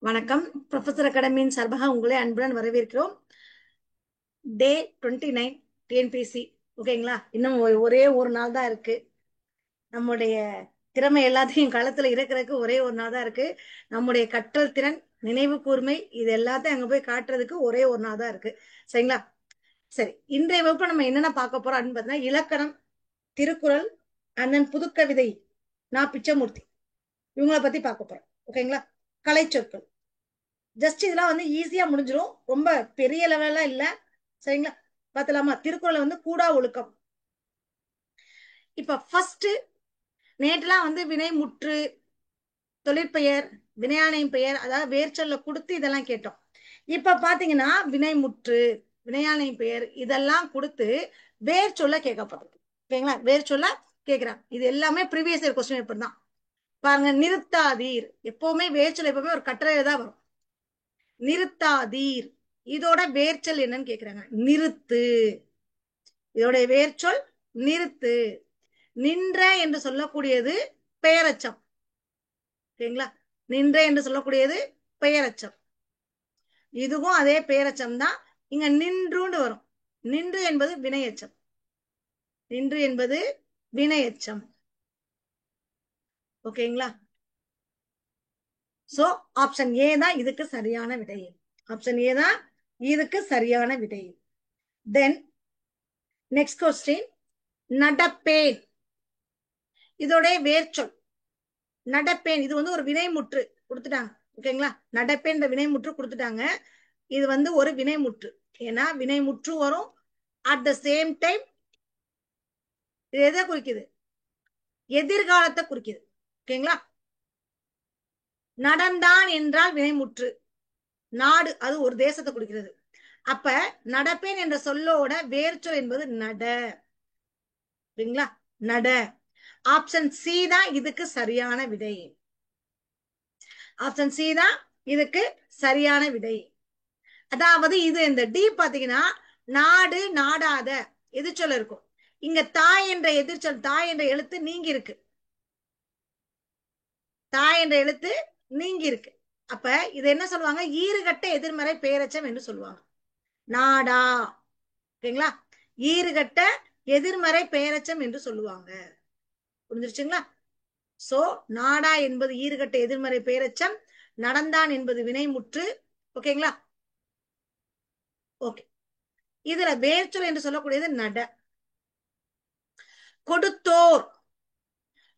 வணக்கம். ப்ரொஃபசர் அகாடமியின் சார்பாக உங்களை அன்புடன் வரவேற்கிறோம். டே 29 டிஎன்பிசி. ஓகேங்களா? இன்னும் ஒரே ஒரு நாள் தான் இருக்கு. நம்முடைய திறமை எல்லாத்தையும் களத்துல இருக்கிறதுக்கு ஒரே ஒரு நாள் தான் இருக்கு. நம்முடைய கற்றல் திறன், நினைவு கூர்மை இது எல்லாத்தையும் அங்க போய் காட்டுறதுக்கு ஒரே ஒரு நாள் தான் இருக்கு. சரிங்களா? சரி, இன்றைய வகுப்பு நம்ம என்னென்ன பார்க்க போறோம் அப்படின்னு பார்த்தீங்கன்னா, இலக்கணம், திருக்குறள், அண்ணன் புதுக்கவிதை, நான் பிச்சமூர்த்தி, இவங்கள பத்தி பார்க்க போறோம். ஓகேங்களா? கலைச்சொற்கள் ஜஸ்ட் இதெல்லாம் வந்து ஈஸியா முடிஞ்சிடும். ரொம்ப பெரிய லெவல்லாம் இல்ல. சரிங்களா? பாத்தலாமா? திருக்குறள் வந்து கூடா ஒழுக்கம். இப்ப ஃபர்ஸ்ட் நேற்றுலாம் வந்து வினை முற்று, தொழிற்பெயர், வினையாணையின் பெயர், அதாவது வேர்ச்சொல்ல கொடுத்து இதெல்லாம் கேட்டோம். இப்ப பாத்தீங்கன்னா வினை முற்று, வினையாணையின் பெயர் இதெல்லாம் கொடுத்து வேர் சொல்ல கேட்கப்படுறது. ஓகேங்களா? வேர் சொல்ல கேட்கிறாங்க. இது எல்லாமே ப்ரீவியஸ் இயர் கொஸ்டின் பேப்பர் தான். பாருங்க, நிறுத்தாதீர் எப்பவுமே வேர்ச்சொல் எப்பவுமே ஒரு கட்டளையில தான் வரும். நிறுத்தாதீர் இதோட வேர்ச்சொல் என்னன்னு கேக்குறாங்க. நிறுத்து, இதோட வேர்ச்சொல் நிறுத்து. நின்ற என்று சொல்லக்கூடியது பெயரச்சம். ஓகேங்களா? நின்ற என்று சொல்லக்கூடியது பெயரச்சம். இதுவும் அதே பெயரச்சம் தான். இங்க நின்றுன்னு வரும். நின்று என்பது வினையச்சம். நின்று என்பது வினையச்சம். ஓகேங்களா? சோ ஆப்ஷன் ஏ தான் இதுக்கு சரியான விடை. ஆப்ஷன் ஏ தான் இதுக்கு சரியான விடை. தென் நெக்ஸ்ட் கொஸ்டின், நடப்பேன் இதோட வேர்ச்சொல். நடப்பேன் இது வந்து ஒரு வினைமுற்று கொடுத்துட்டாங்க. ஓகேங்களா? நடப்பேன் வினைமுற்று கொடுத்துட்டாங்க. இது வந்து ஒரு வினைமுற்று. ஏன்னா வினைமுற்று வரும். அட் த சேம் டைம் இது எதை குறிக்குது? எதிர்காலத்தை குறிக்குது. ஓகேங்களா? நடந்தான் என்றால் வினைமுற்று. நாடு அது ஒரு தேசத்தை குறிக்கிறது. அப்ப நடப்பேன் என்ற சொல்லோட வேர்ச்சொல் என்பது நட. ஓகேங்களா? நட. ஆப்ஷன் சி தான் இதுக்கு சரியான விடை. ஆப்ஷன் சி தான் இதுக்கு சரியான விடை. அதாவது இது இந்த டி பாத்தீங்கன்னா நாடு, நாடாத எதிர்ச்சொல் இருக்கும். இங்க தாய் என்ற எதிர்ச்சொல், தாய் என்ற எழுத்து நீங்கி இருக்கு. தாய் என்ற எழுத்து நீங்கி இருக்கு. அப்ப இது என்ன சொல்லுவாங்க? ஈறுகட்ட எதிர்மறை பெயரச்சம் என்று சொல்லுவாங்க. நாடா. ஓகேங்களா? ஈறுகட்ட எதிர்மறை பெயரச்சம் என்று சொல்லுவாங்க. புரிஞ்சிருச்சுங்களா? சோ நாடா என்பது ஈறுகட்ட எதிர்மறை பெயரச்சம், நடந்தான் என்பது வினைமுற்று. ஓகேங்களா? ஓகே. இதுல வேர்ச்சொல் என்று சொல்லக்கூடியது நட. கொடுத்தோர்,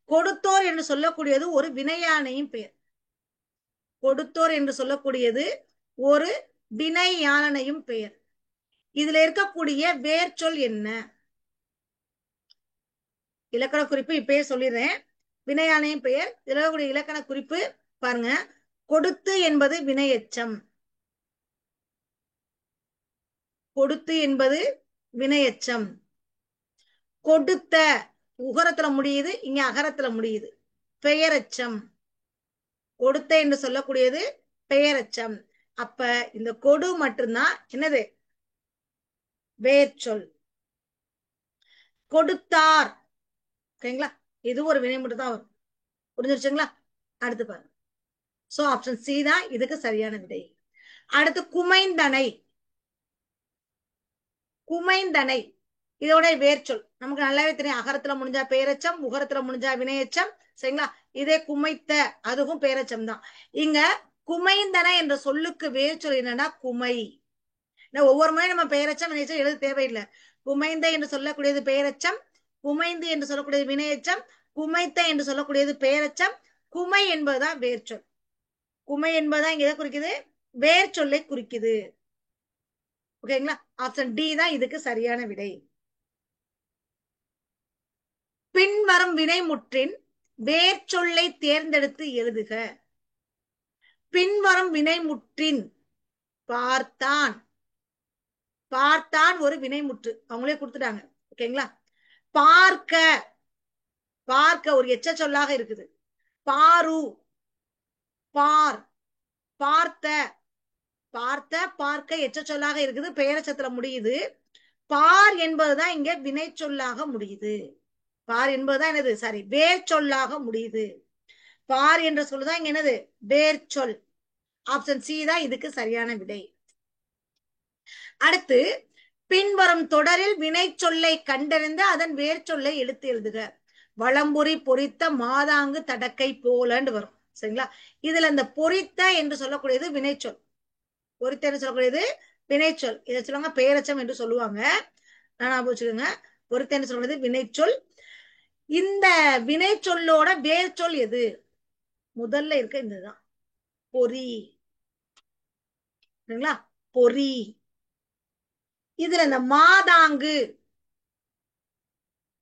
கொடுத்தோர் என்று சொல்லக்கூடியது ஒரு வினையானையின் பெயர். கொடுத்தோர் என்று சொல்லக்கூடியது ஒரு வினையானையும் பெயர். இதுல இருக்கக்கூடிய வேர்ச்சொல் என்ன? இலக்கண குறிப்பு இப்பயே சொல்லிடுறேன். வினையானையும் பெயர். இதுல இருக்கக்கூடிய இலக்கண குறிப்பு பாருங்க. கொடுத்து என்பது வினையச்சம். கொடுத்து என்பது வினையச்சம். கொடுத்த உகரத்துல முடியுது, இங்க அகரத்துல முடியுது. பெயரச்சம். கொடுத்த என்று சொல்லக்கூடியது பெயரச்சம். அப்ப இந்த கொடு மட்டும்தான் என்னது? வேர்ச்சொல். கொடுத்தார். ஓகேங்களா? இது ஒரு வினை மட்டும் தான் வரும். புரிஞ்சிருச்சுங்களா? அடுத்து பாருங்க. சோ ஆப்ஷன் சி தான் இதுக்கு சரியான விடை. அடுத்து குமைந்தனை. குமைந்தனை இதோட வேர்ச்சொல் நமக்கு நல்லாவே தெரியும். அகரத்துல முடிஞ்சா பெயரச்சம், உகரத்துல முடிஞ்சா வினையச்சம். சரிங்களா? இதே குமைத்த அதுவும் பெயரச்சம் தான். இங்க குமைந்தன என்ற சொல்லுக்கு வேர்ச்சொல் என்னன்னா குமை. ஒவ்வொரு முறையும் நம்ம பெயரச்சம் வினையச்சம் எழுத தேவையில்லை. குமைந்த என்று சொல்லக்கூடியது பெயரச்சம், குமைந்து என்று சொல்லக்கூடியது வினையச்சம், குமைத்த என்று சொல்லக்கூடியது பெயரச்சம், குமை என்பதுதான் வேர்ச்சொல். குமை என்பதுதான் இங்க எதை குறிக்குது? வேர்ச்சொல்லை குறிக்குது. ஓகேங்களா? ஆப்ஷன் டி தான் இதுக்கு சரியான விடை. பின்வரும் வினைமுற்றின் வேர்ச்சொல்லை தேர்ந்தெடுத்து எழுதுக. பின்வரும் வினைமுற்றின் பார்த்தான். பார்த்தான் ஒரு வினைமுற்று, அவங்களே கொடுத்துட்டாங்க. ஓகேங்களா? பார்க்க, பார்க்க ஒரு எச்ச சொல்லாக இருக்குது. பாரு, பார், பார்த்த, பார்த்த, பார்க்க எச்ச சொல்லாக இருக்குது, பெயரச்சத்துல முடியுது. பார் என்பதுதான் இங்க வினை சொல்லாக முடியுது. பார் என்பதுதான் என்னது? சாரி, வேர் சொல்லாக முடியுது. பார் என்ற சொல்லுதான் இங்க என்னது? வேர் சொல். ஆப்ஷன் சி தான் இதுக்கு சரியான விடை. அடுத்து, பின்வரும் தொடரில் வினை சொல்லை கண்டறிந்து அதன் வேர் சொல்லை எடுத்து எழுதுக. வளம்புரி பொறித்த மாதாங்கு தடக்கை போலன்னு வரும். சரிங்களா? இதுல இந்த பொறித்த என்று சொல்லக்கூடியது வினைச்சொல். பொறித்த என்று சொல்லக்கூடியது வினைச்சொல். இதை சொல்லுவாங்க பெயரச்சம் என்று சொல்லுவாங்க. நான் வச்சுக்கோங்க. பொறித்த என்று சொல்லக்கூடியது வினைச்சொல். இந்த வினைச்சொல்லோட வேர் சொல் எது? முதல்ல இருக்க இதுதான் பொறி. சரிங்களா? பொறி. இதுல இந்த மாதாங்கு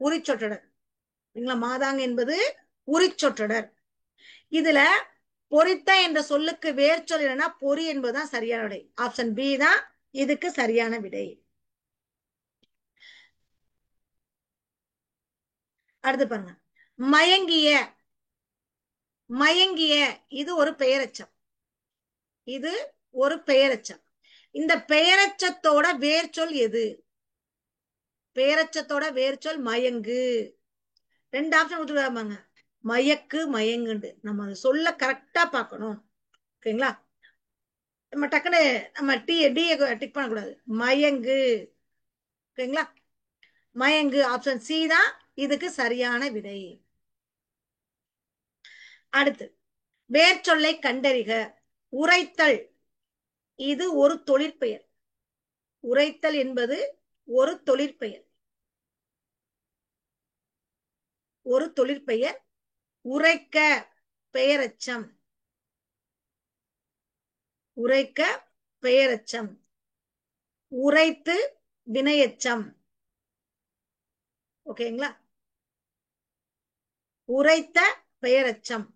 உரிச்சொற்றொடர். மாதாங்கு என்பது உரிச்சொற்றொடர். இதுல பொறித்த என்ற சொல்லுக்கு வேர் சொல் என்னன்னா பொறி என்பதுதான் சரியான விடை. ஆப்ஷன் பி தான் இதுக்கு சரியான விடை. அடுத்து பாருங்க, மயங்கிய. மயங்கிய இது ஒரு பெயரெச்சம். இது ஒரு பெயரெச்சம். இந்த பெயரெச்சத்தோட வேர் சொல் எது? பெயரெச்சத்தோட வேர் சொல் மயங்கு. ரெண்டு ஆப்ஷன் கொடுத்துருக்காங்க, மயக்கு மயங்குண்டு. நம்ம சொல்ல கரெக்டா பார்க்கணும். ஓகேங்களா? நம்ம டக்குனு நம்ம டிக் பண்ணக்கூடாது. மயங்கு. ஓகேங்களா? மயங்கு. ஆப்ஷன் சி தான் இதுக்கு சரியான விடை. அடுத்து, வேர் சொல்லை கண்டறிக. உரைத்தல் இது ஒரு தொழிற்பெயர். உரைத்தல் என்பது ஒரு தொழிற்பெயர். ஒரு தொழிற்பெயர். உரைக்க பெயரச்சம். உரைக்க பெயரச்சம். உரைத்து வினையச்சம். ஓகேங்களா? உரைத்த பெயரச்சம்.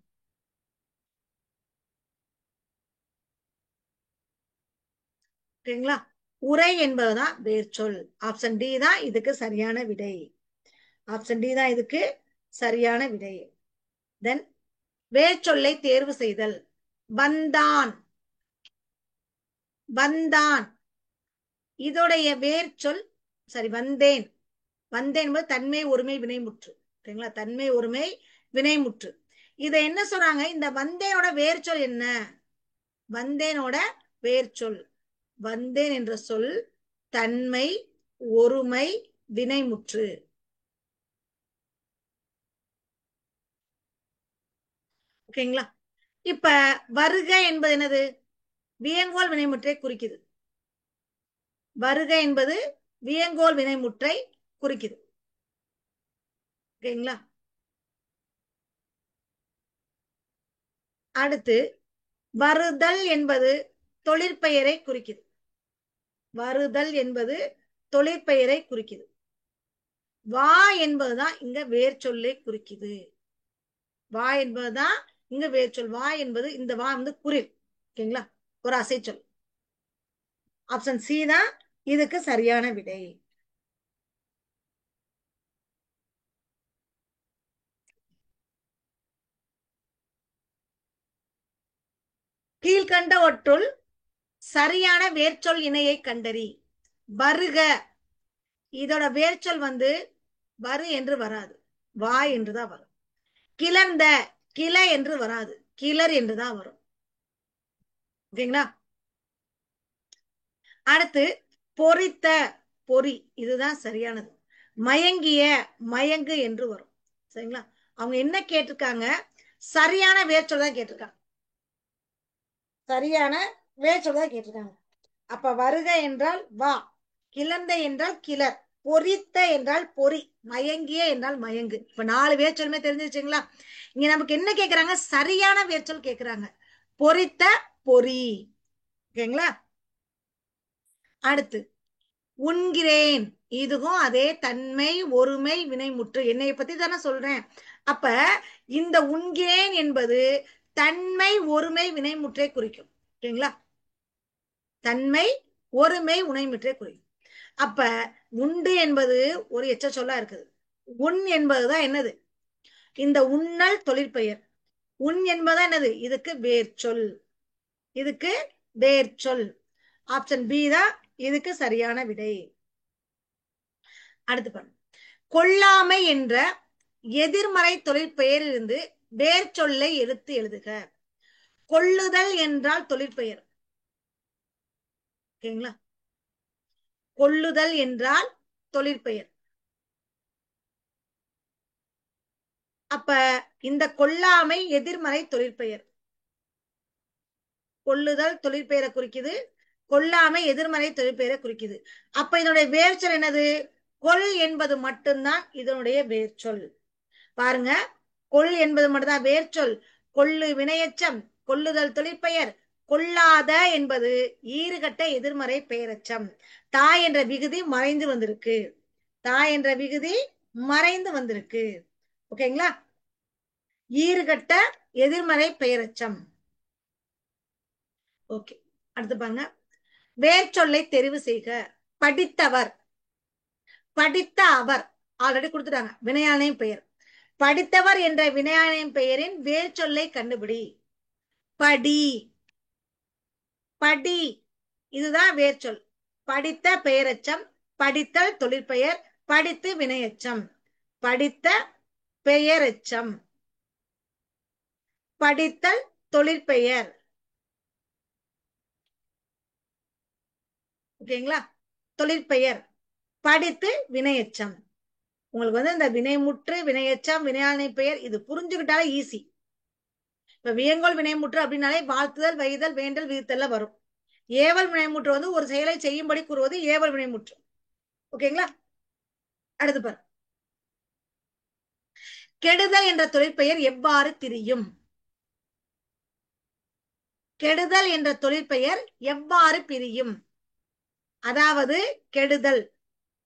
ஓகேங்களா? உரை என்பதுதான் வேர் சொல். ஆப்ஷன் டி தான் இதுக்கு சரியான விடை. ஆப்ஷன் டி தான் இதுக்கு சரியான விடை. தென், வேர் சொல்லை தேர்வு செய்தல். வந்தான். வந்தான் இதோடைய வேர் சொல் சரி வந்தேன். வந்தேன் என்பது தன்மை ஒருமை வினைமுற்று. ஓகேங்களா? தன்மை ஒருமை வினைமுற்று. இதை என்ன சொல்றாங்க? இந்த வந்தேனோட வேர் சொல் என்ன? வந்தேனோட வேர் சொல், வந்தேன் என்ற சொல் தன்மை ஒருமை வினைமுற்று. ஓகேங்களா? இப்ப வருக என்பது என்னது? வியங்கோல் வினைமுற்றை குறிக்குது. வருக என்பது வியங்கோல் வினைமுற்றை குறிக்குது. ஓகேங்களா? அடுத்து, வருதல் என்பது தொழிற்பெயரை குறிக்குது. வருதல் என்பது தொழிற்பெயரை குறிக்குது. வா என்பதுதான் இங்க வேர் சொல்லை குறிக்குது. வா என்பதுதான் இங்க வேர் சொல். வா என்பது இந்த வா வந்து குறில். ஓகேங்களா? ஒரு அசை சொல். ஆப்ஷன் சி தான் இதுக்கு சரியான விடை. கீழ்கண்ட ஒற்றுள் சரியான வேர்ச்சொல் இணையை கண்டறி. வருக இதோட வேர்ச்சொல் வந்து வரு என்று வராது, வா என்றுதான் வரும். கிளர்ந்த கிள என்று வராது, கிளர் என்றுதான் வரும். ஓகேங்களா? அடுத்து, பொறித்த பொறி இதுதான் சரியானது. மயங்கிய மயங்கு என்று வரும். சரிங்களா? அவங்க என்ன கேட்டிருக்காங்க? சரியான வேர்ச்சொல் தான் கேட்டிருக்காங்க. சரியான வேர்ச்சொல் தான் கேட்டிருக்காங்க. அப்ப வருக என்றால் வா, கிளர்ந்த என்றால் கிளர், பொறித்த என்றால் பொறி, மயங்கிய என்றால் மயங்கு. இப்ப 4 வேர்ச்சொல்லுமே தெரிஞ்சிருச்சுங்களா? இங்க நமக்கு என்ன கேக்குறாங்க? சரியான வேர்ச்சொல் கேக்குறாங்க. பொறித்த பொறி. ஓகேங்களா? அடுத்து, உண்கிறேன் இதுவும் அதே தன்மை ஒருமை வினைமுற்று. என்னைய பத்தி தானே சொல்றேன். அப்ப இந்த உண்கிறேன் என்பது தன்மை ஒருமை வினைமுற்றை குறிக்கும். ஓகேங்களா? தன்மை ஒருமை உணைமுற்றை குறிக்கும். அப்ப உண்டு என்பது ஒரு எச்ச சொல்லா இருக்குது. உன் என்பதுதான் என்னது? இந்த உண்ணல் தொழிற்பெயர். உன் என்பதா என்னது? இதுக்கு வேர் சொல். இதுக்கு வேர் சொல். ஆப்ஷன் பி தான் இதுக்கு சரியான விடை. அடுத்து பாருங்க, கொல்லாமை என்ற எதிர்மறை தொழிற்பெயரிலிருந்து வேர் சொல்லை எடுத்து எழுதுக. கொள்ளுதல் என்றால் தொழிற்பெயர். ஓகேங்களா? கொள்ளுதல் என்றால் தொழிற்பெயர். அப்ப இந்த கொல்லாமை எதிர்மறை தொழிற்பெயர். கொள்ளுதல் தொழிற்பெயரை குறிக்குது, கொல்லாமை எதிர்மறை தொழிற்பெயரை குறிக்குது. அப்ப இதனுடைய வேர்ச்சொல் என்னது? கொல் என்பது மட்டும்தான் இதனுடைய வேர்ச்சொல். பாருங்க, கொல் என்பது மட்டும்தான் வேர்ச்சொல். கொள்ளு வினையெச்சம், கொள்ளுதல் தொழிற்பெயர். கொள்ளாத என்பது ஈறுகட்ட எதிர்மறை பெயரெச்சம். தாய் என்ற விகுதி மறைந்து வந்திருக்கு. தாய் என்ற விகுதி மறைந்து வந்திருக்கு. ஓகேங்களா? ஈறுகட்ட எதிர்மறை பெயரெச்சம். ஓகே, அடுத்து பாருங்க. வேர்ச்சொல்லை தெரிவு செய்க. படித்தவர், படித்த அவர் ஆல்ரெடி கொடுத்துட்டாங்க. வினையாளையும் பெயர். படித்தவர் என்ற வினையாளையும் பெயரின் வேர்ச்சொல்லை கண்டுபிடி. படி, படி, இதுதான் வேர்ச்சொல். படித்த பெயரெச்சம், படித்தல் தொழிற்பெயர், படித்து வினையெச்சம். படித்த பெயரெச்சம், படித்தல் தொழிற்பெயர். ஓகேங்களா? தொழிற்பெயர், படித்து வினையெச்சம். உங்களுக்கு வந்து இந்த வினைமுற்று, வினையெச்சம், வினையாளை பெயர் இது புரிஞ்சுக்கிட்டாலே ஈஸி. இப்ப வியங்கோல் வினைமுற்று அப்படின்னாலே வாழ்த்துதல், வைதல், வேண்டல், விதித்தல்ல வரும். ஏவல் வினைமுற்று வந்து ஒரு செயலை செய்யும்படி கூறுவது ஏவல் வினைமுற்று. ஓகேங்களா? அடுத்து பாரு. கெடுதல் என்ற தொழிற்பெயர் எவ்வாறு திரியும்? கெடுதல் என்ற தொழிற்பெயர் எவ்வாறு பிரியும்? அதாவது கெடுதல்,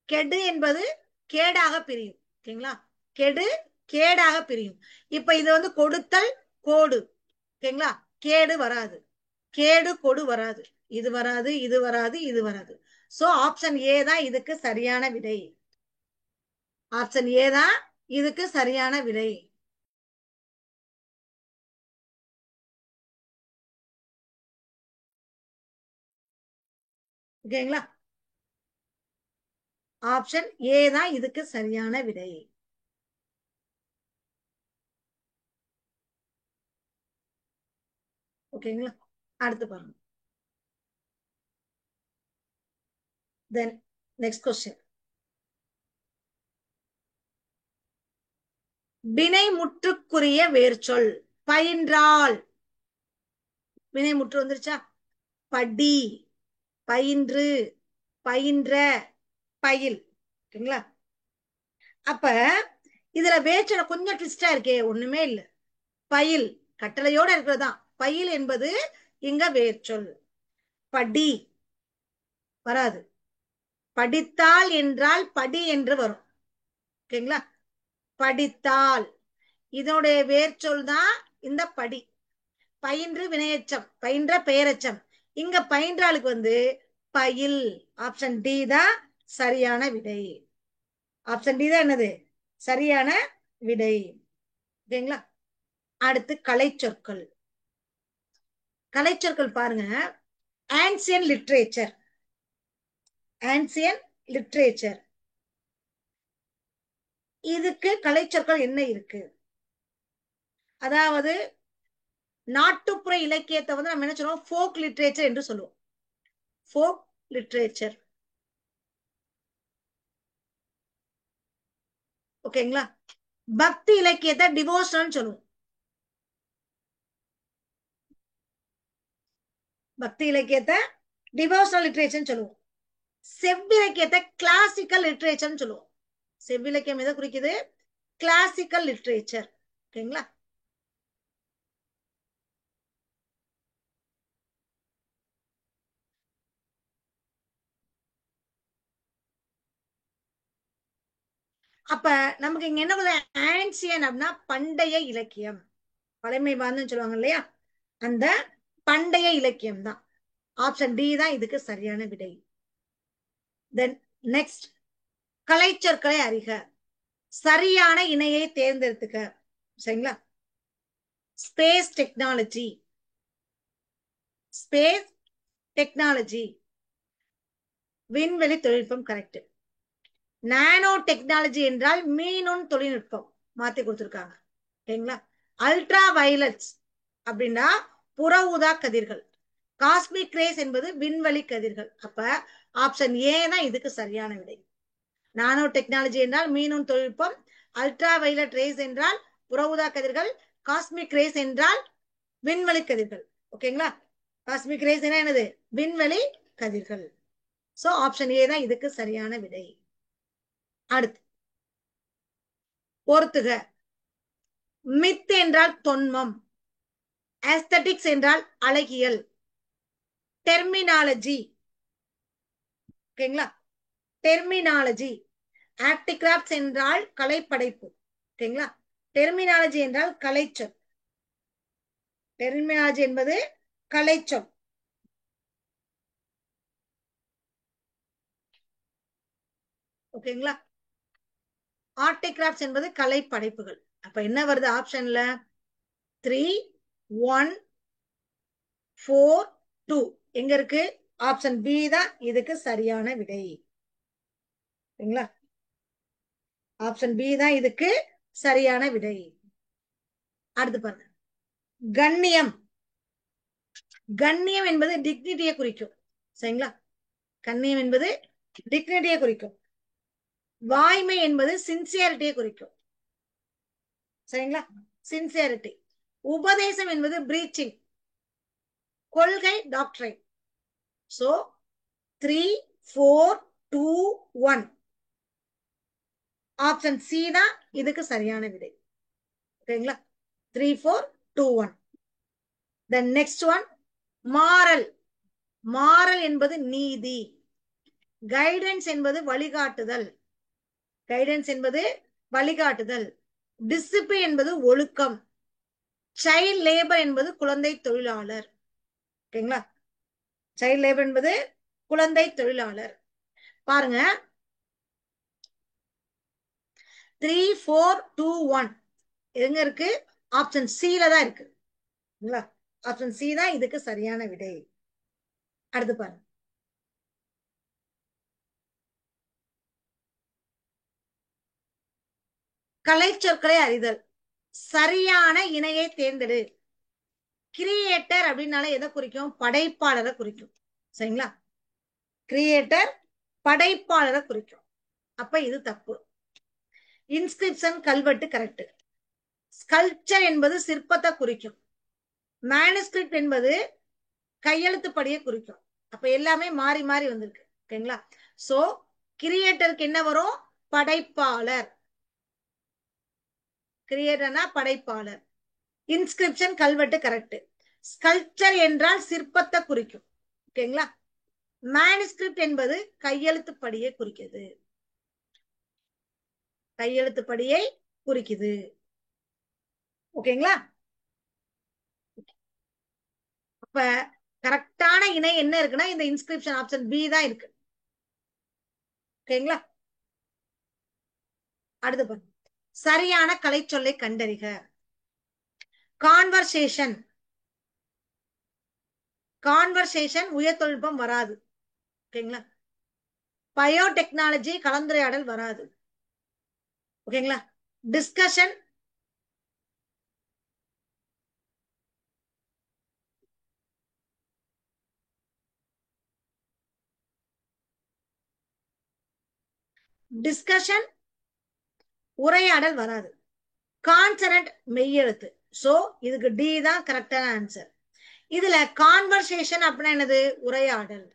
கெடு என்பது கேடாக பிரியும். ஓகேங்களா? கெடு கேடாக பிரியும். இப்ப இது வந்து கொடுத்தல் கோடு. ஓகேங்களா? கேடு வராது, கேடு கொடு வராது, இது வராது, இது வராது, இது வராது. சோ ஆப்ஷன் ஏ தான் இதுக்கு சரியான விடை. ஆப்ஷன் ஏ தான் இதுக்கு சரியான விடை. ஓகேங்களா? ஆப்ஷன் ஏ தான் இதுக்கு சரியான விடை. ஓகேங்களா? அடுத்து பாருங்க. Then next question. வினைமுற்றுக்குரிய வேர்ச்சொல். பயின்றால், வினைமுற்று வந்துருச்சா? படி, பயின்று, பயின்ற, பயில். ஓகேங்களா? அப்ப இதுல வேர்ச்சொல் கொஞ்சம் ட்விஸ்டா இருக்கே. ஒண்ணுமே இல்ல. பயில் கட்டளையோட இருக்கிறதுதான். பயில் என்பது இங்க வேர்ச்சொல். படி வராது. படித்தால் என்றால் படி என்று வரும். ஓகேங்களா? படித்தால் இதனுடைய வேர்ச்சொல் தான் இந்த படி. பயின்று வினையெச்சம், பயின்ற பெயரெச்சம். இங்க பயின்றாளுக்கு வந்து பயில். ஆப்ஷன் டி தான் சரியான விடை. ஆப்ஷன் டி தான் என்னது? சரியான விடை. ஓகேங்களா? அடுத்து கலைச்சொற்கள். கலைச்சொற்கள் பாருங்க. Ancient literature, ancient literature. இதுக்கு கலைச்சொற்கள் என்ன இருக்கு? அதாவது நாட்டுப்புற இலக்கியத்தை வந்து நம்ம என்ன சொல்லுவோம்? ஃபோக் லிட்ரேச்சர் என்று சொல்லுவோம். Folk literature. ஓகேங்களா? பக்தி இலக்கியத்தை டிவோஷனல் சொல்லுவோம். பக்தி இலக்கியத்தை டிவோஷனல் லிட்ரேச்சர் சொல்லுவோம். செவ்விலக்கியத்தை கிளாசிக்கல் லிட்ரேச்சர் சொல்லுவோம். செவ்விலக்கியம் எதை குறிக்குது? Classical literature. ஓகேங்களா? அப்ப நமக்கு இங்க என்ன ஆன்சியன் அப்படின்னா பண்டைய இலக்கியம், பழமை வாய்ந்தன்னு சொல்லுவாங்க இல்லையா? அந்த பண்டைய இலக்கியம் தான். ஆப்ஷன் டி தான் இதுக்கு சரியான விடை. தென் நெக்ஸ்ட், கலைச்சொற்களை அறிக. சரியான இணையை தேர்ந்தெடுத்துக்க. சரிங்களா? ஸ்பேஸ் டெக்னாலஜி, ஸ்பேஸ் டெக்னாலஜி, விண்வெளி தொழில்நுட்பம் கரெக்ட். நானோ டெக்னாலஜி என்றால் மீனொன் தொழில்நுட்பம் மாத்தி கொடுத்திருக்காங்க. ஓகேங்களா? அல்ட்ரா வயலட்ஸ் அப்படின்னா புற ஊதா கதிர்கள். காஸ்மிக் ரேஸ் என்பது விண்வெளி கதிர்கள். அப்ப ஆப்ஷன் ஏ தான் இதுக்கு சரியான விடை. நானோ டெக்னாலஜி என்றால் மீனும் தொழில்நுட்பம், அல்ட்ரா வயலட் ரேஸ் என்றால் புற ஊதா கதிர்கள், காஸ்மிக் ரேஸ் என்றால் விண்வெளி கதிர்கள். ஓகேங்களா? காஸ்மிக் ரேஸ் என்னது? விண்வெளி கதிர்கள். சோ ஆப்ஷன் ஏ தான் இதுக்கு சரியான விடை. அடுத்து பொறுத்துக. மித் என்றால் தொன்மம், ஆஸ்தட்டிக்ஸ் என்றால் அழகியல், டெர்மினாலஜி. ஓகேங்களா? டெர்மினாலஜி. ஆர்டிகிராப்ட்ஸ் என்றால் கலைப்படைப்பு. ஓகேங்களா? டெர்மினாலஜி என்றால் கலைச்சொல். டெர்மினாலஜி என்பது கலைச்சொல். ஓகேங்களா? ஆர்டிகிராப்ட்ஸ் என்பது கலை படைப்புகள். அப்ப என்ன வருது ஆப்ஷன்ல? 3, 1, 4, 2 எங்க இருக்கு? ஆப்ஷன் பி தான் இதுக்கு சரியான விடை. சரிங்களா? ஆப்ஷன் பி தான் இதுக்கு சரியான விடை. அடுத்து பாருங்க, கண்ணியம். கண்ணியம் என்பது டிக்னிட்டியை குறிக்கும். சரிங்களா? கண்ணியம் என்பது டிக்னிட்டியை குறிக்கும். வாய்மை என்பது சின்சியாரிட்டியை குறிக்கும். சரிங்களா? சின்சியாரிட்டி. உபதேசம் என்பது பிரீச்சிங். கொள்கை டாக்டரை. சோ 3, 4, 2, 1 ஆப்ஷன் சி தான் இதுக்கு சரியான விடை. ஓகேங்களா? 3, 4, 2, 1. The next one, moral. Moral என்பது நீதி. கைடன்ஸ் என்பது வழிகாட்டுதல். கைடன்ஸ் என்பது வழிகாட்டுதல். டிசிப்ளின் என்பது ஒழுக்கம். சைல்ட் லேபர் என்பது குழந்தை தொழிலாளர். ஓகேங்களா? சைல்ட் லேபர் என்பது குழந்தை தொழிலாளர். பாருங்க, 3, 4, 2, 1 எங்க இருக்கு? ஆப்ஷன் சில தான் இருக்கு. ஆப்ஷன் சி தான் இதுக்கு சரியான விடை. அடுத்து பாருங்க, கலைச்சொற்களை அறிதல். சரியான இணையை தேர்ந்தெடு. கிரியேட்டர் அப்படின்னால எதை குறிக்கும்? படைப்பாளரை குறிக்கும். சரிங்களா? கிரியேட்டர் படைப்பாளரை குறிக்கும். அப்ப இது தப்பு. இன்ஸ்கிரிப்ஷன் கல்வெட்டு கரெக்ட். ஸ்கல்ப்சர் என்பது சிற்பத்தை குறிக்கும். மேனுஸ்கிரிப்ட் என்பது கையெழுத்துப்படியை குறிக்கும். அப்ப எல்லாமே மாறி மாறி வந்திருக்கு. ஓகேங்களா? சோ கிரியேட்டருக்கு என்ன வரும்? படைப்பாளர். கிரியேட்டர்னா படைப்பாளர். இன்ஸ்கிரிப்ஷன் கல்வெட்டு கரெக்ட். ஸ்கல்ப்சர் என்றால் சிற்பத்தை குறிக்கும். ஓகேங்களா? மேனுஸ்கிரிப்ட் என்பது கையெழுத்துப்படியை குறிக்குது. கையெழுத்துப்படியை குறிக்குது. ஓகேங்களா? அப்ப கரெக்டான இணை என்ன இருக்குன்னா இந்த இன்ஸ்கிரிப்ஷன் ஆப்ஷன் பி தான் இருக்கு. ஓகேங்களா? அடுத்து பாருங்க, சரியான கலைச்சொல்லை கண்டறிக. கான்வர்சேஷன். கான்வர்சேஷன் உயர் தொழில்நுட்பம் வராது. ஓகேங்களா? பயோடெக்னாலஜி கலந்துரையாடல் வராது. ஓகேங்களா? டிஸ்கஷன் டிஸ்கஷன் உரையாடல் வராது. கான்சனன்ட் மெய்யெழுத்து. சோ இதுக்கு டி தான் கரெக்டான ஆன்சர். இதுல கான்வர்சேஷன் அப்படின்னா என்னது? உரையாடல்.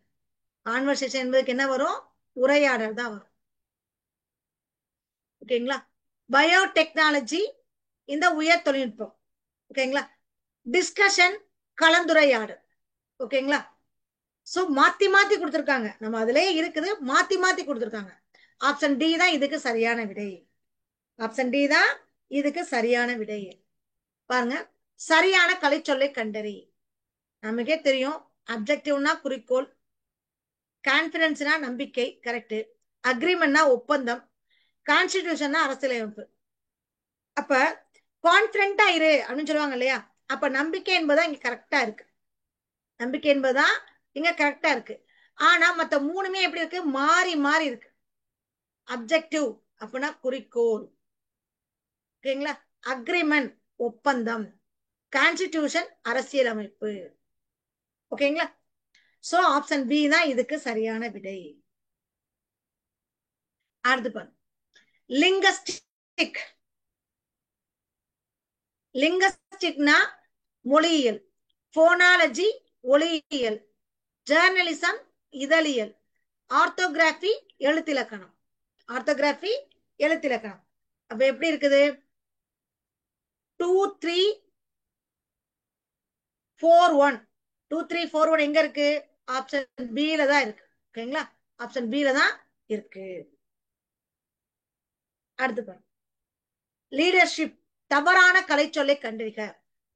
கான்வர்சேஷன் என்பதுக்கு என்ன வரும்? உரையாடல் தான் வரும். ஓகேங்களா? பயோடெக்னாலஜி இந்த உயர் தொழில்நுட்பம். ஓகேங்களா? டிஸ்கஷன் கலந்துரையாடல். ஓகேங்களா? சோ மாத்தி மாத்தி கொடுத்திருக்காங்க. நம்ம அதுலயே இருக்குது, மாத்தி மாத்தி கொடுத்திருக்காங்க. ஆப்ஷன் டி தான் இதுக்கு சரியான விடை. ஆப்ஷன் டி தான் இதுக்கு சரியான விடை. பாருங்க, சரியான கலைச்சொல்லை கண்டறி. நமக்கே தெரியும், அப்ஜெக்டிவ்னா குறிக்கோள், கான்பிடன்ஸ்னா நம்பிக்கை கரெக்ட், அக்ரிமெண்ட்னா ஒப்பந்தம், கான்ஸ்டிடியூஷன்னா அரசியலமைப்பு. அப்ப கான்பிடண்டா இரு அப்படின்னு சொல்லுவாங்க இல்லையா? அப்ப நம்பிக்கை என்பதா இங்க கரெக்டா இருக்கு. நம்பிக்கை என்பதா இங்க கரெக்டா இருக்கு. ஆனா மத்த மூணுமே எப்படி இருக்கு? மாறி மாறி இருக்கு. அப்ஜெக்டிவ் அப்படின்னா குறிக்கோள். ஓகேங்களா? அக்ரிமெண்ட் ஒப்பந்தம், கான்ஸ்டிடியூஷன் அரசியலமைப்பு. ஓகேங்களா? சோ ஆப்ஷன் பி தான் இதுக்கு சரியான விடை. அடுத்து பாருங்க, லிங்கஸ்டிக். லிங்கஸ்டிக்னா மொழியியல், போனாலஜி ஒளியியல், ஜேர்னலிசம் இதழியல், ஆர்த்தோகிராபி எழுத்திலக்கணம். ஆர்த்தோகிராபி எழுத்திலக்கணம். அப்ப எப்படி இருக்குது? 2 3 4 1. 2 3 4 1 எங்க இருக்கு? ஆப்ஷன் பி ல தான் இருக்கு. ஓகேங்களா? ஆப்ஷன் பி ல தான் இருக்கு. அடுத்து பாருங்க, லீடர்ஷிப் தவறான கலைச்சொல்லை கண்டறிக.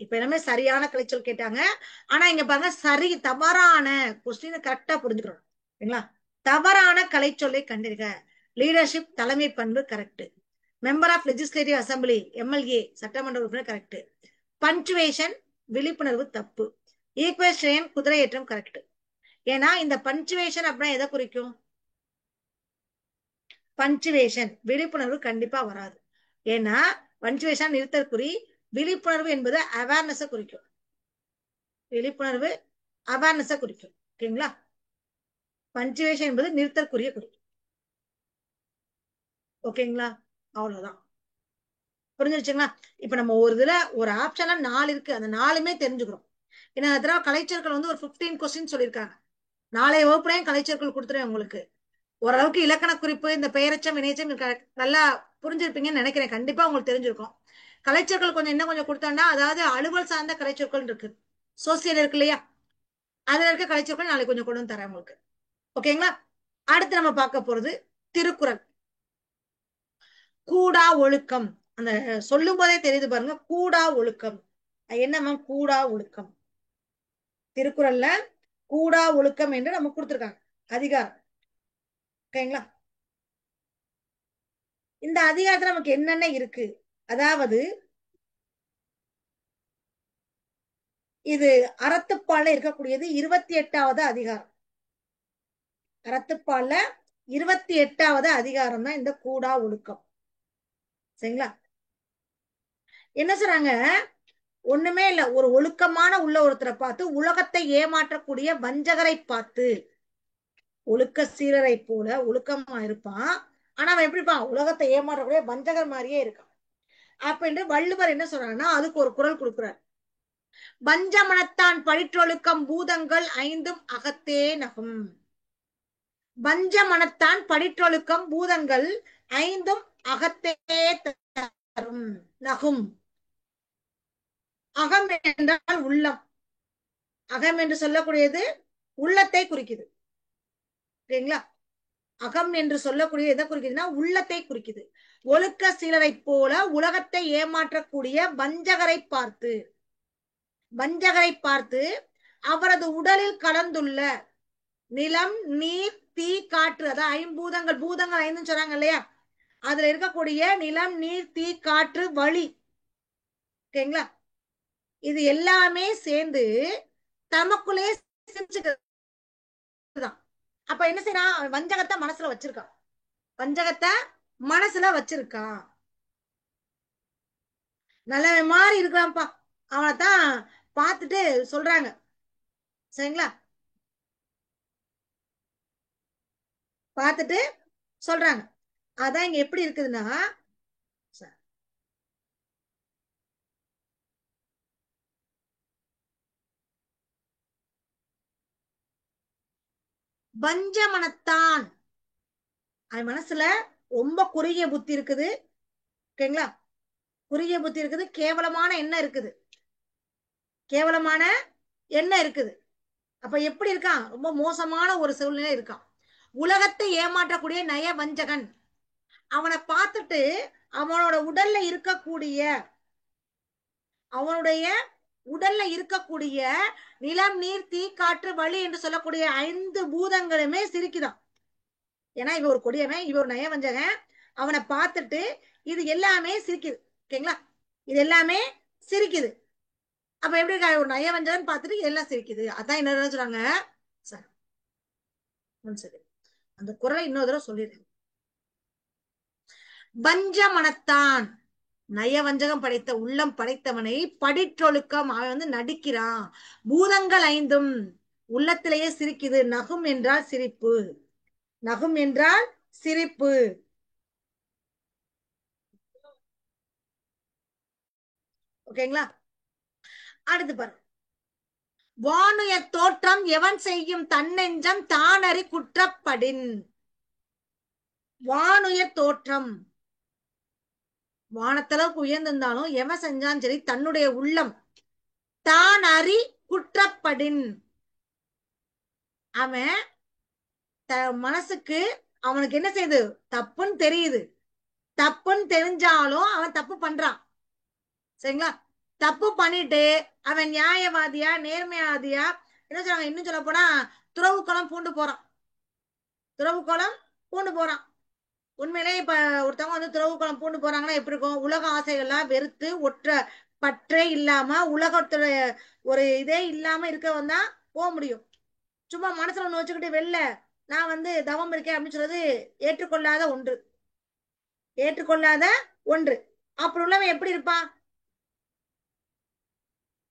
இப்ப எல்லாமே சரியான கலைச்சொல் கேட்டாங்க. ஆனா இங்க பாருங்க, சரி தவறான கொஸ்டின் கரெக்டா புரிஞ்சுக்கிறோம். ஓகேங்களா? தவறான கலைச்சொல்லை கண்டறிக. லீடர்ஷிப் தலைமை பண்பு correct. Member of legislative assembly MLA சட்டமன்ற உறுப்பினர் கரெக்ட். பஞ்சுவேஷன் விழிப்புணர்வு தப்பு. ஈக்வேஷன் குதிரையேற்றம் கரெக்ட். ஏன்னா இந்த பஞ்சுவேஷன் அப்படின்னா எதை குறிக்கும்? பஞ்சுவேஷன் விழிப்புணர்வு கண்டிப்பா வராது. ஏன்னா பஞ்சுவேஷன் நிறுத்தல் குறி, விழிப்புணர்வு என்பது அவேர்னஸ் குறிக்கும். விழிப்புணர்வு அவேர்னஸ் குறிக்கும். ஓகேங்களா? பஞ்சுவேஷன் என்பது நிறுத்தல் குறிய குறிக்கும். ஓகேங்களா? அவ்வளவுதான். புரிஞ்சிருச்சுங்களா? இப்ப நம்ம ஒரு இதுல ஒரு ஆப்ஷன்ல 4 இருக்கு, அந்த 4மே தெரிஞ்சுக்கிறோம். ஏன்னா அதனால கலைச்சொற்கள் வந்து ஒரு 15 கொஸ்டின் சொல்லியிருக்காங்க. நாளைய வகுப்புலையும் கலைச்சொற்கள் கொடுத்துருவேன் உங்களுக்கு. ஓரளவுக்கு இலக்கண குறிப்பு, இந்த பெயரச்சம் வினைச்சம் நல்லா புரிஞ்சிருப்பீங்கன்னு நினைக்கிறேன். கண்டிப்பா உங்களுக்கு தெரிஞ்சிருக்கும். கலைச்சொற்கள் கொஞ்சம் இன்னும் கொஞ்சம் கொடுத்தோம்னா, அதாவது அலுவல் சார்ந்த கலைச்சொற்கள் இருக்கு, சோசியல் இருக்கு இல்லையா, அதுல இருக்க கலைச்சொற்கள் நாளைக்கு கொஞ்சம் கொண்டு வந்து தரேன் உங்களுக்கு. ஓகேங்களா? அடுத்து நம்ம பார்க்க போறது திருக்குறள். கூடா ஒழுக்கம். அந்த சொல்லும் போதே தெரியுது பாருங்க, கூடா ஒழுக்கம். என்ன மேம் கூடா ஒழுக்கம்? திருக்குறள்ல கூடா ஒழுக்கம் என்று நம்ம கொடுத்திருக்காங்க அதிகாரம். ஓகேங்களா? இந்த அதிகாரத்துல நமக்கு என்னென்ன இருக்கு? அதாவது இது அறத்துப்பால்ல இருக்கக்கூடியது 28வது அதிகாரம். அறத்துப்பால்ல 28வது அதிகாரம் தான் இந்த கூடா ஒழுக்கம். சரிங்களா? என்ன சொல்றாங்க? ஒண்ணுமே இல்ல, ஒரு ஒழுக்கமான உள்ள ஒருத்தரை பார்த்து உலகத்தை ஏமாற்றக்கூடிய வஞ்சகரை பார்த்து, ஒழுக்க சீரரை போல ஒழுக்கமா இருப்பான், ஆனா அவன் எப்படி இருப்பான்? உலகத்தை ஏமாற்றக்கூடிய வஞ்சகர் மாதிரியே இருக்கான். அப்படின்னு வள்ளுவர் என்ன சொல்றாங்கன்னா அதுக்கு ஒரு குறள் கொடுக்கிறார். வஞ்சமனத்தான் பழிற்றொழுக்கம் பூதங்கள் ஐந்தும் அகத்தே நகும். வஞ்ச மனத்தான் படிற்றொழுக்கம் பூதங்கள் ஐந்தும் அகத்தே தரும் நகும். அகம் என்றால் உள்ளம். அகம் என்று சொல்லக்கூடியது உள்ளத்தை குறிக்குது. சரிங்களா? அகம் என்று சொல்லக்கூடிய எதை குறிக்குதுன்னா உள்ளத்தை குறிக்குது. ஒழுக்க சீலரை போல உலகத்தை ஏமாற்றக்கூடிய வஞ்சகரை பார்த்து, வஞ்சகரை பார்த்து அவரது உடலில் கலந்துள்ள நிலம் நீர் தீ காற்று, அதாவது ஐம்பூதங்கள், பூதங்கள் ஐந்துன்னு சொன்னாங்க இல்லையா, அதுல இருக்கக்கூடிய நிலம் நீர் தீ காற்று வழி, ஓகேங்களா, இது எல்லாமே சேர்ந்து தமக்குள்ளே சிரிச்சுக்குதான். அப்ப என்ன செய்யறான்? வஞ்சகத்தை மனசுல வச்சிருக்கான். வஞ்சகத்தை மனசுல வச்சிருக்கான். நல்லவன் மாதிரி இருக்கிறான்ப்பா, அவனைத்தான் பார்த்துட்டு சொல்றாங்க. சரிங்களா? பார்த்துட்டு சொல்றாங்க. அதான் இங்க எப்படி இருக்குதுன்னா, வஞ்சமனத்தான் அவன் மனசுல ரொம்ப குறுகிய புத்தி இருக்குது. ஓகேங்களா? குறுகிய புத்தி இருக்குது, கேவலமான எண்ணம் இருக்குது, கேவலமான எண்ணம் இருக்குது. அப்ப எப்படி இருக்கான்? ரொம்ப மோசமான ஒரு சூழ்நிலை இருக்கான். உலகத்தை ஏமாற்றக்கூடிய நய வஞ்சகன். அவனை பார்த்துட்டு அவனோட உடல்ல இருக்கக்கூடிய, அவனுடைய உடல்ல இருக்கக்கூடிய நிலம் நீர் தீ காற்று வழி என்று சொல்லக்கூடிய 5 பூதங்களுமே சிரிக்குதான். ஏன்னா இவன் ஒரு கொடியவன், இவன் ஒரு நயவஞ்சகன். அவனை பார்த்துட்டு இது எல்லாமே சிரிக்குது. ஓகேங்களா? இது எல்லாமே சிரிக்குது. அப்ப எப்படி இருக்கா? ஒரு நயவஞ்சகன் பார்த்துட்டு எல்லாம் சிரிக்குது. அதான் என்ன சொல்றாங்க? சரி, அந்த குரலை இன்னொரு தடவை சொல்லிடுறேன். வஞ்ச மனத்தான் நயவஞ்சகம் படைத்த உள்ளம் படைத்தவனை படிற்றொழுக்கம் அவன் வந்து நடிக்கிறான். பூதங்கள் ஐந்தும் உள்ளத்திலேயே சிரிக்குது. நகும் என்றால் சிரிப்பு. நகும் என்றால் சிரிப்பு. ஓகேங்களா? அடுத்து பாரு. வானுயர் தோற்றம் எவன் செய்யும் தன்னெஞ்சம் தானறி குற்றப்படின். வானுயர் தோற்றம் வானத்தளவுக்கு உயர்ந்திருந்தாலும் எவன் செஞ்சாலும் சரி தன்னுடைய உள்ளம் தான் அறி குற்றப்படின். அவன் மனசுக்கு அவனுக்கு என்ன செய்யுது? தப்புன்னு தெரியுது. தப்புன்னு தெரிஞ்சாலும் அவன் தப்பு பண்றான். சரிங்களா? தப்பு பண்ணிட்டு அவன் நியாயவாதியா நேர்மையாதியா என்ன சொல்றாங்க, இன்னும் சொல்ல போனா துறவு குளம் பூண்டு போறான். துறவு குளம் பூண்டு போறான். உண்மையிலே இப்ப ஒருத்தவங்க வந்து துறவு குளம் பூண்டு போறாங்கன்னா எப்படி இருக்கும்? உலக ஆசைகள்லாம் வெறுத்து ஒற்ற பற்றே இல்லாம உலகத்துல ஒரு இதே இல்லாம இருக்கவன் தான் போக முடியும். சும்மா மனசுல ஒண்ணு வச்சுக்கிட்டு வெளில நான் வந்து தவம் இருக்கேன் அப்படின்னு சொல்றது ஏற்றுக்கொள்ளாத ஒன்று. ஏற்றுக்கொள்ளாத ஒன்று. அப்படி உள்ளவன் எப்படி இருப்பான்?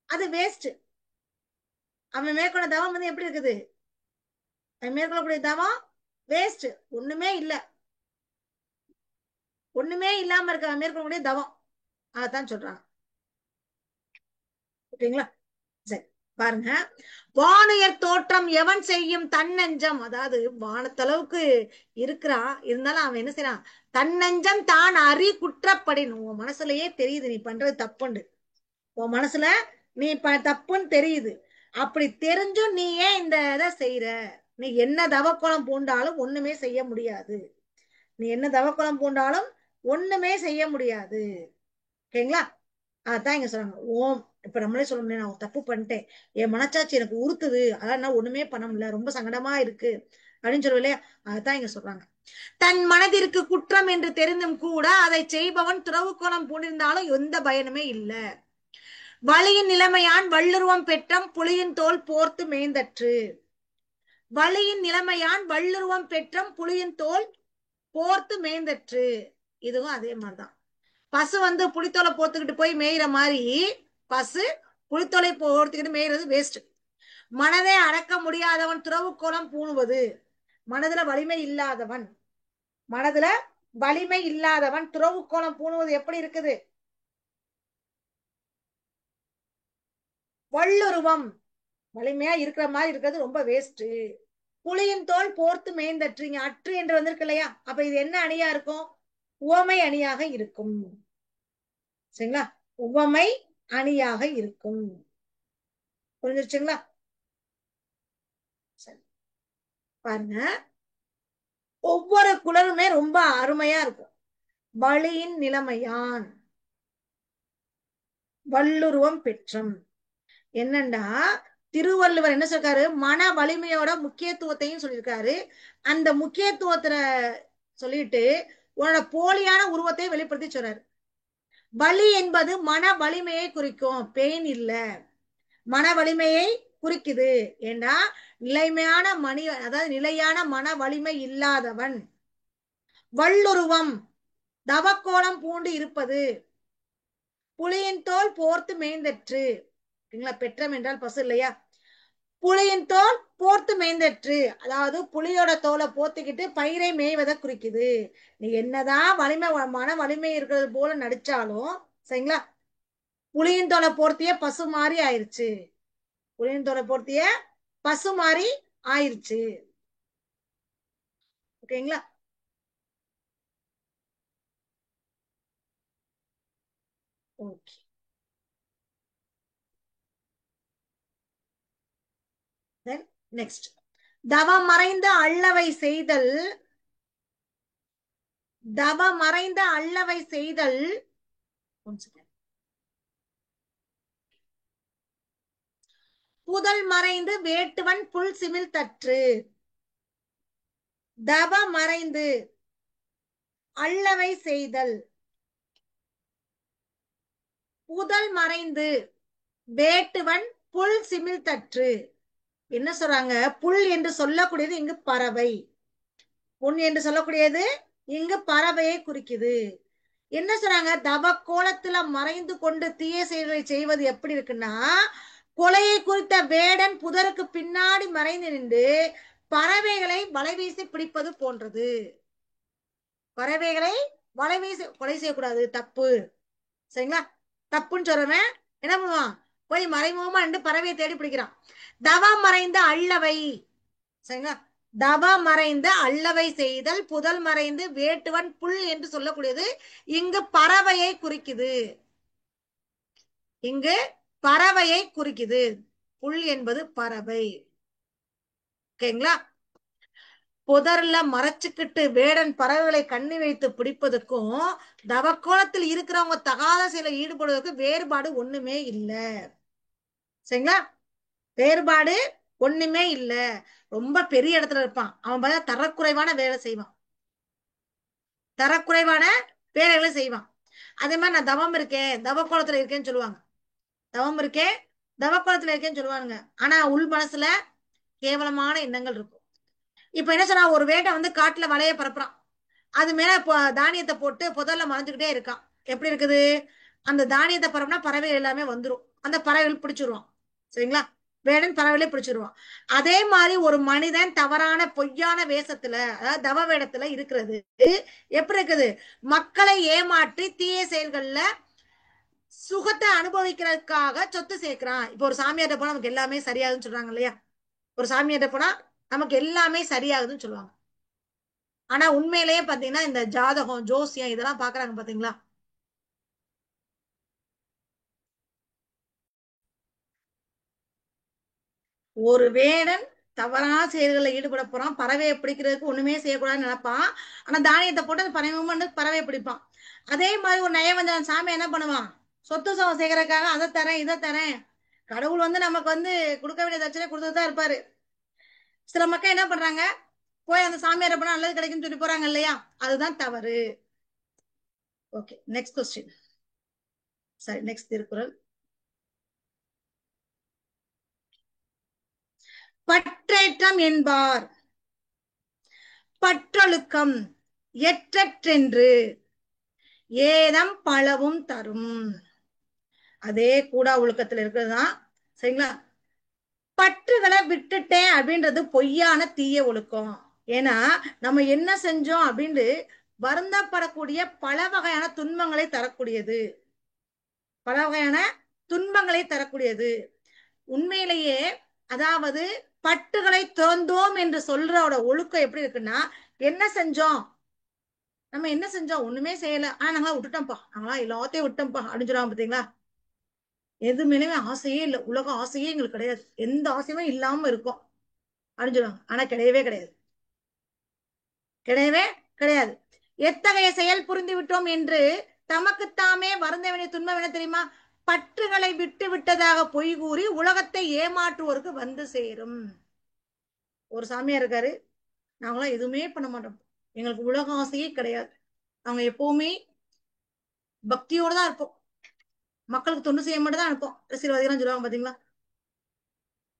அது வேஸ்ட். அவன் மேற்கொண்ட தவம் வந்து எப்படி இருக்குது? அவன் மேற்கொள்ளக்கூடிய தவம் வேஸ்ட். ஒண்ணுமே இல்ல. ஒண்ணுமே இல்லாம இருக்க அவன் மேற்கொள்ளக்கூடிய தவம். அதான் சொல்றாங்க. ஓகேங்களா? சரி, பாருங்க. வானுயர் தோற்றம் எவன் செய்யும் தன்னெஞ்சம், அதாவது வானத்தளவுக்கு இருக்கிறான், இருந்தாலும் அவன் என்ன செய்யறான்? தன்னெஞ்சம் தான் அறி குற்றப்படின். உன் மனசுலயே தெரியுது நீ பண்றது தப்புண்டு. உன் மனசுல நீ தப்புன்னு தெரியுது. அப்படி தெரிஞ்சும் நீ ஏன் இந்த இதை செய்யற? நீ என்ன தவக்கோலம் பூண்டாலும் ஒண்ணுமே செய்ய முடியாது. நீ என்ன தவக்கோலம் பூண்டாலும் ஒண்ணுமே செய்ய முடியாது. ஓகேங்களா? அதான் இங்க சொல்றாங்க. ஓம் இப்ப நம்மளே சொல்ல முடியாது, நான் ஒரு தப்பு பண்ணிட்டேன், என் மனச்சாட்சி எனக்கு உறுத்துது, அதான் நான் ஒண்ணுமே பண்ண முடியல, ரொம்ப சங்கடமா இருக்கு அப்படின்னு சொல்லுவோம் இல்லையா? அதான் இங்க சொல்றாங்க. தன் மனதிற்கு குற்றம் என்று தெரிந்தும் கூட அதை செய்பவன் துறவுக்கோலம் பூண்டிருந்தாலும் எந்த பயனுமே இல்ல. வலியின் நிலைமையான் வள்ளுருவம் பெற்றம் புலியின் தோல் போர்த்து மேய்ந்தற்று. வலியின் நிலைமையான் வள்ளுருவம் பெற்றம் புலியின் தோல் போர்த்து மேய்ந்தற்று. இதுவும் அதே மாதிரிதான். பசு வந்து புளித்தோலை போத்துக்கிட்டு போய் மேயிற மாதிரி பசு புளித்தோலை போர்த்துக்கிட்டு மேயிறது வேஸ்ட். மனதை அடக்க முடியாதவன் துறவுக்கோலம் பூணுவது. மனதுல வலிமை இல்லாதவன், மனதுல வலிமை இல்லாதவன் துறவுக்கோலம் பூணுவது எப்படி இருக்குது? வள்ளுருவம் வலிமையா இருக்கிற மாதிரி இருக்கிறது ரொம்ப வேஸ்ட். புலியின் தோல் போர்த்து மேய்ந்தற்று. அற்று என்று வந்திருக்கு இல்லையா? அப்ப இது என்ன அணியா இருக்கும்? உவமை அணியாக இருக்கும். சரிங்களா? உவமை அணியாக இருக்கும். புரிஞ்சிருச்சுங்களா? சரி, பாருங்க. ஒவ்வொரு குழலுமே ரொம்ப அருமையா இருக்கும். வலியின் நிலைமையான் வள்ளுருவம் பெற்றம். என்னண்டா திருவள்ளுவர் என்ன சொல்றாரு? மன வலிமையோட முக்கியத்துவத்தையும் சொல்லியிருக்காரு. அந்த முக்கியத்துவத்துல சொல்லிட்டு உன்னோட போலியான உருவத்தை வெளிப்படுத்தி சொல்றாரு. வலி என்பது மன வலிமையை குறிக்கும், பெயின் இல்ல, மன வலிமையை குறிக்குது. ஏண்டா நிலைமையான அதாவது நிலையான மன வலிமை இல்லாதவன். வள்ளுருவம் தவக்கோலம் பூண்டு இருப்பது. புலியின் தோல் போர்த்து மேய்ந்தற்று. பெற்றம் என்றால் பசு இல்லையா? புலியின் தோல் போர்த்து மேய்ந்தற்று, அதாவது புலியோட தோலை போர்த்துக்கிட்டு பயிரை மேய்வதை குறிக்குது. நீ என்னதான் வலிமை மன வலிமை இருக்கிறது போல நடிச்சாலும் சரிங்களா, புலியின் தோலை போர்த்திய பசு மாதிரி ஆயிருச்சு. புலியின் தோலை போர்த்திய பசு மாதிரி ஆயிருச்சு. ஓகேங்களா? ஓகே. Then next. தவம் மறைந்த அல்லவை செய்தல். தவ மறைந்த அல்லவை செய்தல். புதல் மறைந்து வேட்டுவன் புல் சிமிழ் தற்று. தவ மறைந்து அல்லவை செய்தல். புதல் மறைந்து வேட்டுவன் புல் சிமிழ் தற்று. என்ன சொல்றாங்க? புல் என்று சொல்லக்கூடியது இங்கு பறவை. புல் என்று சொல்லக்கூடியது இங்கு பறவையை குறிக்குது. என்ன சொல்றாங்க, தவ கோலத்துல மறைந்து கொண்டு தீய செயல்களை செய்வது எப்படி இருக்குன்னா, கொலையை குறித்த வேடன் புதருக்கு பின்னாடி மறைந்து நின்று பறவைகளை வலைவீசி பிடிப்பது போன்றது. பறவைகளை வலைவீசி கொலை செய்யக்கூடாது, தப்பு. சரிங்களா? தப்புன்னு சொல்றவன் என்ன பண்ணுவான், போய் மறைமுகமா நின்று பறவையை தேடி பிடிக்கிறான். தவம் மறைந்த அல்லவை. சரிங்களா? தவ மறைந்த அல்லவை செய்தல், புதல் மறைந்து வேட்டுவன் புல் என்று சொல்லக்கூடியது இங்கு பறவையை குறிக்குது. இங்கு பறவையை குறிக்குது. புல் என்பது பறவை. ஓகேங்களா? புதர்ல மறைச்சுக்கிட்டு வேடன் பறவைகளை கண்ணி வைத்து பிடிப்பதுக்கும் தவக்கோலத்தில் இருக்கிறவங்க தகாத செயல ஈடுபடுவதற்கு வேறுபாடு ஒண்ணுமே இல்ல. சரிங்களா? வேறுபாடு ஒண்ணுமே இல்ல. ரொம்ப பெரிய இடத்துல இருப்பான், அவன் பார்த்தா தரக்குறைவான வேலை செய்வான், தரக்குறைவான வேலைகளை செய்வான். அதே மாதிரி நான் தவம் இருக்கேன், தவ கோலத்துல இருக்கேன்னு சொல்லுவாங்க. தவம் இருக்கேன், தவ கோலத்துல இருக்கேன்னு சொல்லுவாங்க. ஆனா உள் மனசுல கேவலமான எண்ணங்கள் இருக்கும். இப்ப என்ன சொன்னா, ஒரு வேட்டை வந்து காட்டுல வலைய பரப்புறான், அது மேல தானியத்தை போட்டு புதர்ல மறைஞ்சுக்கிட்டே இருக்கான். எப்படி இருக்குது, அந்த தானியத்தை பரப்புனா பறவைகள் எல்லாமே வந்துரும், அந்த பறவைகள் பிடிச்சிருவான். சரிங்களா? வேடன் பறவைகளே பிடிச்சிருவான். அதே மாதிரி ஒரு மனிதன் தவறான பொய்யான வேஷத்துல, அதாவது தவ வேடத்துல இருக்கிறது எப்படி இருக்குது, மக்களை ஏமாற்றி தீய செயல்கள்ல சுகத்தை அனுபவிக்கிறதுக்காக சொத்து சேர்க்கிறான். இப்ப ஒரு சாமியார்ட்ட போனா நமக்கு எல்லாமே சரியாகுதுன்னு சொல்றாங்க இல்லையா? ஒரு சாமியார்ட்ட போனா நமக்கு எல்லாமே சரியாகுதுன்னு சொல்லுவாங்க. ஆனா உண்மையிலேயே பாத்தீங்கன்னா இந்த ஜாதகம், ஜோசியம் இதெல்லாம் பாக்குறாங்க பாத்தீங்களா? ஒரு வேடன் தவறான செயல்களில் ஈடுபட போறான், பறவையை பிடிக்கிறதுக்கு ஒண்ணுமே செய்யக்கூடாதுன்னு நினைப்பான். ஆனா தானியத்தை போட்டு அந்த பறவையை பிடிப்பான். அதே மாதிரி ஒரு நயவஞ்சகன் சாமி என்ன பண்ணுவான், சொத்து சுகம் சேர்க்கறதுக்காக அதை தரேன் இதை தரேன். கடவுள் வந்து நமக்கு வந்து கொடுக்க வேண்டிய தட்சணை கொடுத்துதான் இருப்பாரு. சில மக்கள் என்ன பண்றாங்க, போய் அந்த சாமியாரை பண்ணா நல்லது கிடைக்கும்னு சொல்லி போறாங்க இல்லையா? அதுதான் தவறு. Okay, next question. சரி, நெக்ஸ்ட் திருக்குறள். பற்றேற்றம் என்பார் பற்றொழுக்கம் எற்றென்று ஏதம் பலவும் தரும். அதே கூடா ஒழுக்கத்துல இருக்கிறதுதான். சரிங்களா? பற்றுகளை விட்டுட்டேன் அப்படின்றது பொய்யான தீய ஒழுக்கம். ஏன்னா நம்ம என்ன செஞ்சோம் அப்படின்னு வருந்தப்படக்கூடிய பல வகையான துன்பங்களை தரக்கூடியது, பல வகையான துன்பங்களை தரக்கூடியது. உண்மையிலேயே அதாவது பட்டுகளை திறந்தோம் என்று சொல்றோட ஒழுக்கம் எப்படி இருக்குன்னா, என்ன செஞ்சோம், நம்ம என்ன செஞ்சோம், ஒண்ணுமே செய்யல, ஆனா நாங்களா விட்டுட்டோம்ப்பா, நாங்களா எல்லாத்தையும் விட்டோம்ப்பா அப்படின்னு சொல்லுவாங்க பாத்தீங்களா? எதுவுமே ஆசையே இல்லை, உலக ஆசையே எங்களுக்கு கிடையாது, எந்த ஆசையுமே இல்லாம இருக்கும் அப்படின்னு சொல்லுவாங்க. ஆனா கிடையவே கிடையாது, கிடையவே கிடையாது. எத்தகைய செயல் புரிந்து விட்டோம் என்று தமக்குத்தாமே வருந்த வேண்டிய துன்பம் என்ன தெரியுமா, பற்றுகளை விட்டு விட்டதாக பொய் கூறி உலகத்தை ஏமாற்றுவோருக்கு வந்து சேரும். ஒரு சாமியார் இருக்காரு, நாங்களாம் எதுவுமே பண்ண மாட்டோம், எங்களுக்கு உலக ஆசையே கிடையாது, நாங்க எப்பவுமே பக்தியோட தான் இருப்போம், மக்களுக்கு தொண்டு செய்ய மட்டும் தான் இருப்போம். அரசியல்வாதிகள் சொல்லுவாங்க பாத்தீங்களா,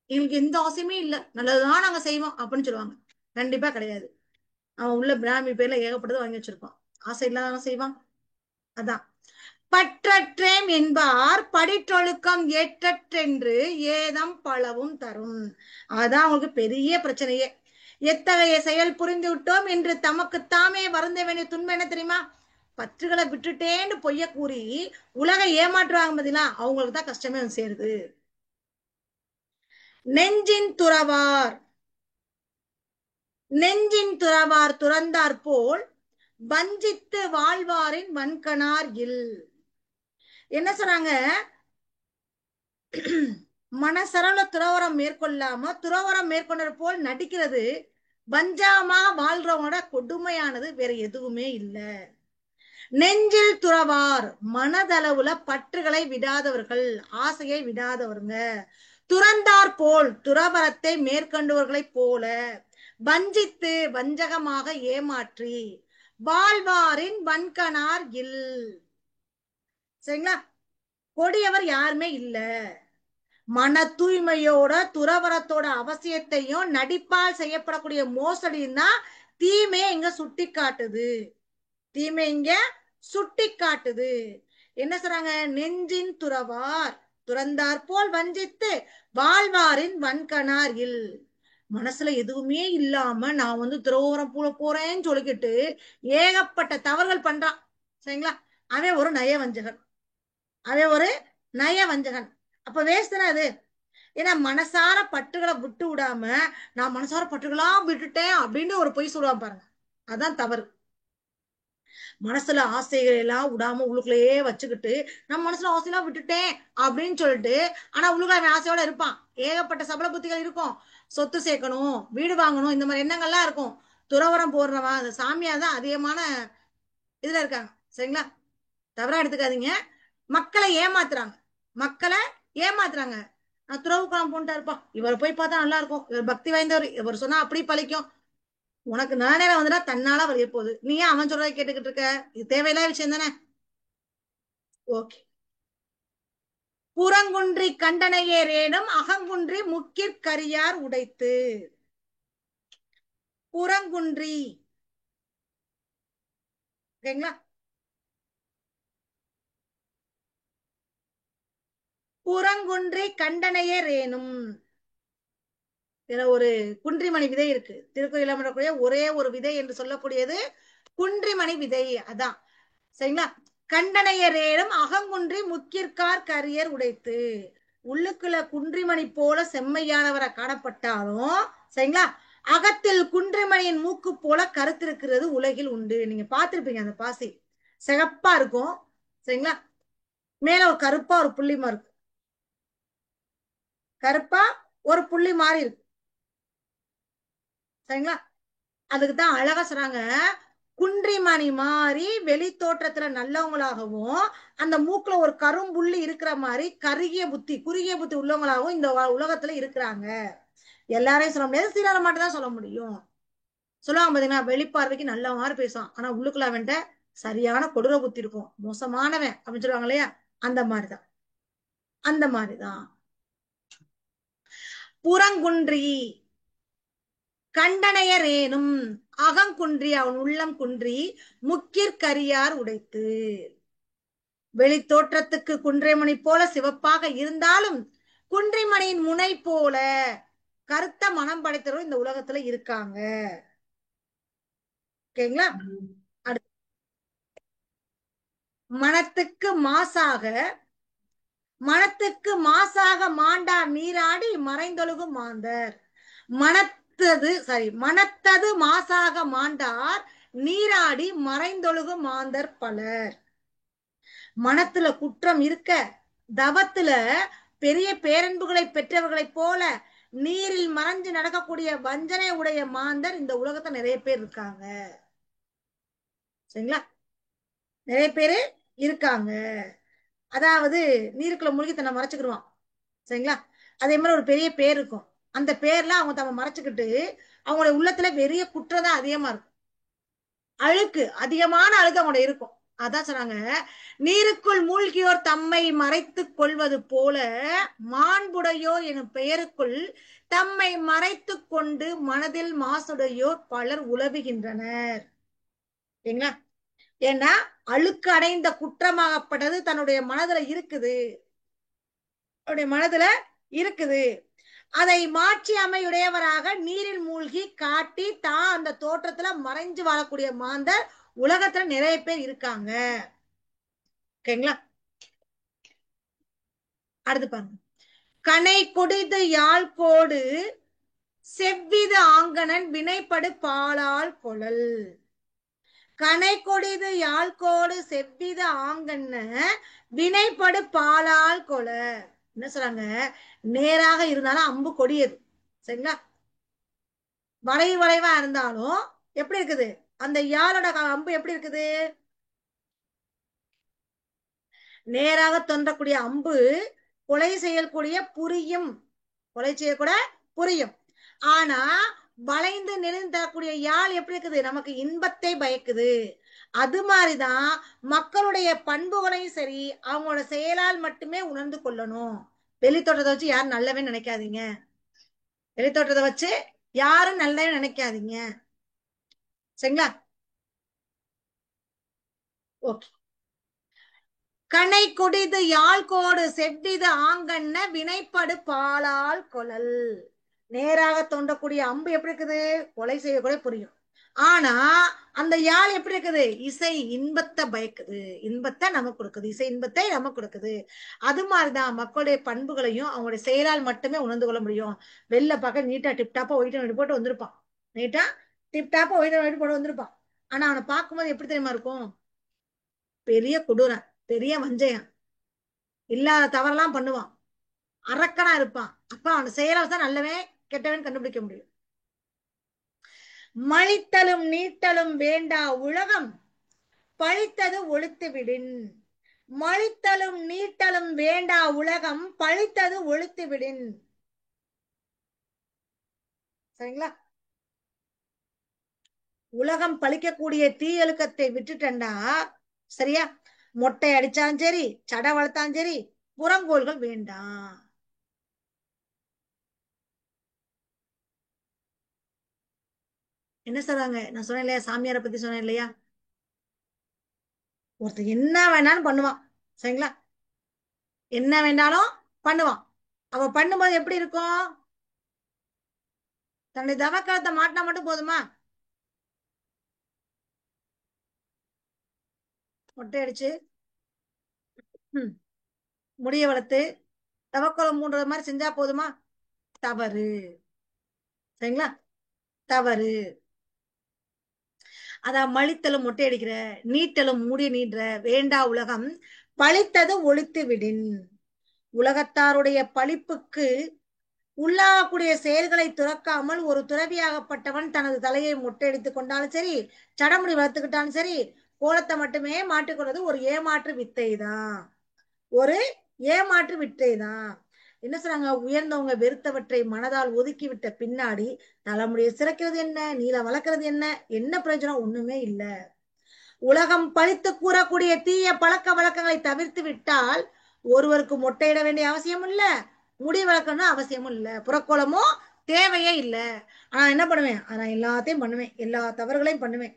எங்களுக்கு எந்த ஆசையுமே இல்ல, நல்லதுதான் நாங்க செய்வோம் அப்படின்னு சொல்லுவாங்க. கண்டிப்பா கிடையாது. அவன் உள்ள பிராமி பேர்ல ஏகப்பட்டது வாங்கி வச்சிருப்பான், ஆசை இல்லாத செய்வான். அதான் பற்றற்றேம் என்பார் படிற்றொழுக்கம் ஏற்றென்று ஏதம் பலவும் தரும். அதான் அவங்களுக்கு பெரிய பிரச்சனையே. எத்தகைய செயல் புரிந்து விட்டோம் என்று தமக்குத்தாமே வருந்த வேண்டிய துன்பம் என்ன தெரியுமா, பற்றுகளை விட்டுட்டேன்னு பொய்ய கூறி உலக ஏமாற்றுவாங்க பதிலா, அவங்களுக்கு தான் கஷ்டமே வந்து சேருது. நெஞ்சின் துறவார், நெஞ்சின் துறவார் துறந்தார் போல் வஞ்சித்து வாழ்வாரின் வன்கணார் இல். என்ன சொல்றாங்க, மனசரள துறவரம் மேற்கொள்ளாம துறவரம் மேற்கொண்டது போல் நடிக்கிறது வஞ்சகமாக வாழ்றவங்களோட கொடுமையானது வேற எதுவுமே இல்லை. நெஞ்சில் துறவார் மனதளவுல பற்றுகளை விடாதவர்கள், ஆசையை விடாதவருங்க. துறந்தார் போல் துறவரத்தை மேற்கொண்டவர்களை போல வஞ்சித்து வஞ்சகமாக ஏமாற்றி வாழ்வாரின் வன்கணார் இல். சரிங்களா? கொடியவர் யாருமே இல்ல. மன தூய்மையோட துறவரத்தோட அவசியத்தையும் நடிப்பால் செய்யப்படக்கூடிய மோசடியும் தான் தீமையை இங்க சுட்டி காட்டுது. தீமை இங்க சுட்டி காட்டுது. என்ன சொல்றாங்க? நெஞ்சின் துறவார் துறந்தார் போல் வஞ்சித்து வாழ்வாரின் வன்கணார் இல். மனசுல எதுவுமே இல்லாம நான் வந்து துறவரம் போறேன்னு சொல்லிக்கிட்டு ஏகப்பட்ட தவறுகள் பண்றான். சரிங்களா? அவன் ஒரு நயவஞ்சகன். அவன் ஒரு நயவஞ்சகன். அப்ப வேஸ்ட் தானே அது. ஏன்னா மனசார பட்டுகளை விட்டு விடாம நான் மனசார பட்டுகளா விட்டுட்டேன் அப்படின்னு ஒரு பொய் சொல்லுவான் பாருங்க, அதான் தவறு. மனசுல ஆசைகள் எல்லாம் விடாம உள்ளுக்குள்ளேயே வச்சுக்கிட்டு நம்ம மனசுல ஆசையெல்லாம் விட்டுட்டேன் அப்படின்னு சொல்லிட்டு, ஆனா உள்ளுக்குள்ள அவன் ஆசையோட இருப்பான். ஏகப்பட்ட சபல புத்திகள் இருக்கும். சொத்து சேர்க்கணும், வீடு வாங்கணும், இந்த மாதிரி எண்ணங்கள்லாம் இருக்கும். துறவரம் போடுறவன் அந்த சாமியா தான் அதிகமான இதுல இருக்காங்க. சரிங்களா? தவறா எடுத்துக்காதீங்க. மக்களை ஏமாத்துறாங்க. மக்களை ஏமாத்துறாங்க. நான் துறவுக்குலாம் போன்ட்டா இருப்பா, இவரை போய் பார்த்தா நல்லா இருக்கும், இவர் பக்தி வாய்ந்தவர், இவர் சொன்னா அப்படி பழிக்கும். உனக்கு நல்ல நேரம் வந்துட்டா தன்னால வரைய போகுது. நீ ஏன் அவன் சொல்றதை கேட்டுக்கிட்டு இருக்க? இது தேவையில்லாத விஷயம் தானே. ஓகே. புறங்குன்றி கண்டனையே ரேனும் அகங்குன்றி முக்கிற் உடைத்து. புறங்குன்றி. ஓகேங்களா? புறங்குன்றி கண்டனையே ரேனும். இதுல ஒரு குன்றிமணி விதை இருக்கு. திருக்குறள் பண்ணக்கூடிய ஒரே ஒரு விதை என்று சொல்லக்கூடியது குன்றிமணி விதை. அதான். சரிங்களா? கண்டனையரேனும் அகங்குன்றி முக்கிற்கார் கரியர் உடைத்து. உள்ளுக்குள்ள குன்றிமணி போல செம்மையானவரை காணப்பட்டாலும், சரிங்களா, அகத்தில் குன்றிமணியின் மூக்கு போல கருத்திருக்கிறது உலகில் உண்டு. நீங்க பார்த்திருப்பீங்க அந்த பாசி சிகப்பா இருக்கும். சரிங்களா? மேல ஒரு கருப்பா ஒரு புள்ளி மாதிரி இருக்கும். கருப்பா ஒரு புள்ளி மாதிரி இருக்கு. சரிங்களா? அதுக்குதான் அழகா சொல்றாங்க, குன்றிமணி மாறி வெளி தோற்றத்துல நல்லவங்களாகவும் அந்த மூக்குல ஒரு கரும்புள்ளி இருக்கிற மாதிரி கருகிய புத்தி குறுகிய புத்தி உள்ளவங்களாகவும் இந்த உலகத்துல இருக்கிறாங்க. எல்லாரையும் சொல்ல முடியாது, சீராள மட்டும் தான் சொல்ல முடியும். சொல்லுவாங்க பாத்தீங்கன்னா, வெளிப்பார்வைக்கு நல்ல மாதிரி பேசுவான், ஆனா உள்ளுக்குள்ள அவன்ட்ட சரியான கொடூர புத்தி இருக்கும், மோசமானவன் அப்படின்னு சொல்லுவாங்க இல்லையா? அந்த மாதிரிதான். அந்த மாதிரிதான். புறங்குன்றி கண்டனையரேனும் அகங்குன்றி அவன் உள்ளம் குன்றி முக்கிற் உடைத்து. வெளி தோற்றத்துக்கு குன்றைமணி போல சிவப்பாக இருந்தாலும் குன்றிமணியின் முனை போல கருத்த மனம் படைத்தவர்கள் இந்த உலகத்துல இருக்காங்க. ஓகேங்களா? அடுத்து, மனத்துக்கு மாசாக மனத்துக்கு மாசாக மாண்டார் நீராடி மறைந்தொழுகும் மாந்தர். மனத்தது மாசாக மாண்டார் நீராடி மறைந்தொழுகும் மாந்தர் பலர். மனத்துல குற்றம் இருக்க தவத்துல பெரிய பேரன்புகளை பெற்றவர்களைப் போல நீரில் மறைஞ்சு நடக்கக்கூடிய வஞ்சனை உடைய மாந்தர் இந்த உலகத்துல நிறைய பேர் இருக்காங்க. சரிங்களா? நிறைய பேரு இருக்காங்க. அதாவது நீருக்குள்ள மூழ்கி தன்னை மறைச்சுக்கிடுவான். சரிங்களா? அதே மாதிரி ஒரு பெரிய பேர் இருக்கும். அந்த பேர்ல அவங்க தம்மை மறைச்சுக்கிட்டு அவங்களுடைய உள்ளத்துல பெரிய குற்றம் தான் அதிகமா இருக்கும். அழுக்கு அதிகமான அழுக்கு அவங்களோட இருக்கும். அதான் சொன்னாங்க, நீருக்குள் மூழ்கியோர் தம்மை மறைத்துக் கொள்வது போல மாண்புடையோர் எனும் பெயருக்குள் தம்மை மறைத்துக் கொண்டு மனதில் மாசுடையோர் பலர் உலவுகின்றனர். சரிங்களா? ஏன்னா அழுக்கு அடைந்த குற்றமாகப்பட்டது தன்னுடைய மனதுல இருக்குது. அவருடைய மனதுல இருக்குது. அதை மாற்றி அமையுடையவராக நீரில் மூழ்கி காட்டி தான் அந்த தோற்றத்துல மறைஞ்சு வாழக்கூடிய மாந்தர் உலகத்துல நிறைய பேர் இருக்காங்க. ஓகேங்களா? அடுத்து பாருங்க. கனை கொடிது யாழ்கோடு செவ்விது ஆங்கனன் வினைப்படு பாலால் கொழல். கனை கொடிது யாழ்கோடு செவ்விது ஆங்கன்ன வினைப்படு பாலால் கொல. என்ன சொல்றாங்க? நேராக இருந்தாலும் அம்பு கொடியது. சரிங்களா? வளைவா இருந்தாலும் எப்படி இருக்குது? அந்த யாழோட அம்பு எப்படி இருக்குது? நேராக தோன்றக்கூடிய அம்பு கொலை செய்யக்கூடிய புரியும். கொலை செய்யக்கூட புரியும். ஆனா வளைந்து நெளிந்து தரக்கூடிய யாழ் எப்படி இருக்குது? நமக்கு இன்பத்தை பயக்குது. அது மாதிரிதான் மக்களுடைய பண்புகளையும் சரி அவங்களோட செயலால் மட்டுமே உணர்ந்து கொள்ளணும். வெளி தோற்றத்தை வச்சு யாரும் நல்லவே நினைக்காதீங்க. வெளி தோற்றத்தை வச்சு யாரும் நல்லவே நினைக்காதீங்க. சரிங்களா? ஓகே. கனை கொடிது யாழ்கோடு செவ்விது ஆங்கண்ண வினைப்படு பாலால் கொலல். நேராக தோன்றக்கூடிய அம்பு எப்படி இருக்குது? கொலை செய்யக்கூட புரியும். ஆனா அந்த யாழ் எப்படி இருக்குது? இசை இன்பத்தை பயக்குது, இன்பத்தை நமக்கு கொடுக்குது, இசை இன்பத்தை நமக்கு கொடுக்குது. அது மாதிரிதான் மக்களுடைய பண்புகளையும் அவங்களுடைய செயலால் மட்டுமே உணர்ந்து கொள்ள முடியும். வெளில பார்க்க நீட்டா டிப்டாப்பா ஒயிட் போட்டு வந்திருப்பான், நீட்டா டிப்டாப்பா ஒயிட் போட்டு வந்திருப்பான். ஆனா அவனை பார்க்கும்போது எப்படி தெரியுமா இருக்கும்? பெரிய கொடூரன், பெரிய வஞ்சையன், இல்லாத தவறெல்லாம் பண்ணுவான், அரக்கனா இருப்பான். அப்ப அவன் செயலால் தான் நல்லவன் கெட்டவன் கண்டுபிடிக்க முடியும். மழித்தலும் நீட்டலும் வேண்டா உலகம் பழித்தது ஒழித்து விடின். மழித்தலும் நீட்டலும் வேண்டா உலகம் பழித்தது ஒழித்து விடின். சரிங்களா? உலகம் பழிக்கக்கூடிய தீயொழுக்கத்தை விட்டுட்டா சரியா? மொட்டை அடிச்சாலும் சரி, சடை வளர்த்தாலும் சரி, புறங்கோள்கள் வேண்டாம். என்ன சொல்றாங்க? நான் சொன்னேன் இல்லையா, சாமியாரை பத்தி சொன்னேன் இல்லையா? ஒருத்தர் என்ன வேணாலும் பண்ணுவான். சரிங்களா? என்ன வேணாலும் பண்ணுவான். அவ பண்ணும்போது எப்படி இருக்கும்? தன்னுடைய தவக்காலத்தை மாட்டினா மட்டும் போதுமா? மொட்டை அடிச்சு முடிய வளர்த்து தவக்கோலம் மூன்றது மாதிரி செஞ்சா போதுமா? தவறு. சரிங்களா? தவறு. அதான் மழித்தலும் மொட்டை அடிக்கிற, நீட்டலும் மூடி நீன்ற வேண்டா உலகம் பழித்தது ஒழித்து விடின். உலகத்தாருடைய பழிப்புக்கு உள்ளாகக்கூடிய செயல்களை துறக்காமல் ஒரு துறவியாகப்பட்டவன் தனது தலையை மொட்டையடித்துக் கொண்டாலும் சரி, சடமுடி வளர்த்துக்கிட்டாலும் சரி, கோலத்தை மட்டுமே மாற்றிக்கொள்வது ஒரு ஏமாற்று வித்தை தான், ஒரு ஏமாற்று வித்தை தான். என்ன சொல்றாங்க? உயர்ந்தவங்க வெறுத்தவற்றை மனதால் ஒதுக்கிவிட்ட பின்னாடி தலைமுடியை சிறக்கிறது என்ன, நீல வளர்க்கறது என்ன, என்ன பிரயோஜனம்? ஒண்ணுமே இல்ல. உலகம் பழித்து கூறக்கூடிய தீய பழக்க வழக்கங்களை தவிர்த்து விட்டால் ஒருவருக்கு மொட்டையிட வேண்டிய அவசியம் இல்ல, முடி வளர்க்கணும் அவசியமும் இல்ல, புறக்கோலமும் தேவையே இல்ல. ஆனா என்ன பண்ணுவேன்? நான் எல்லாத்தையும் பண்ணுவேன், எல்லா தவறுகளையும் பண்ணுவேன்.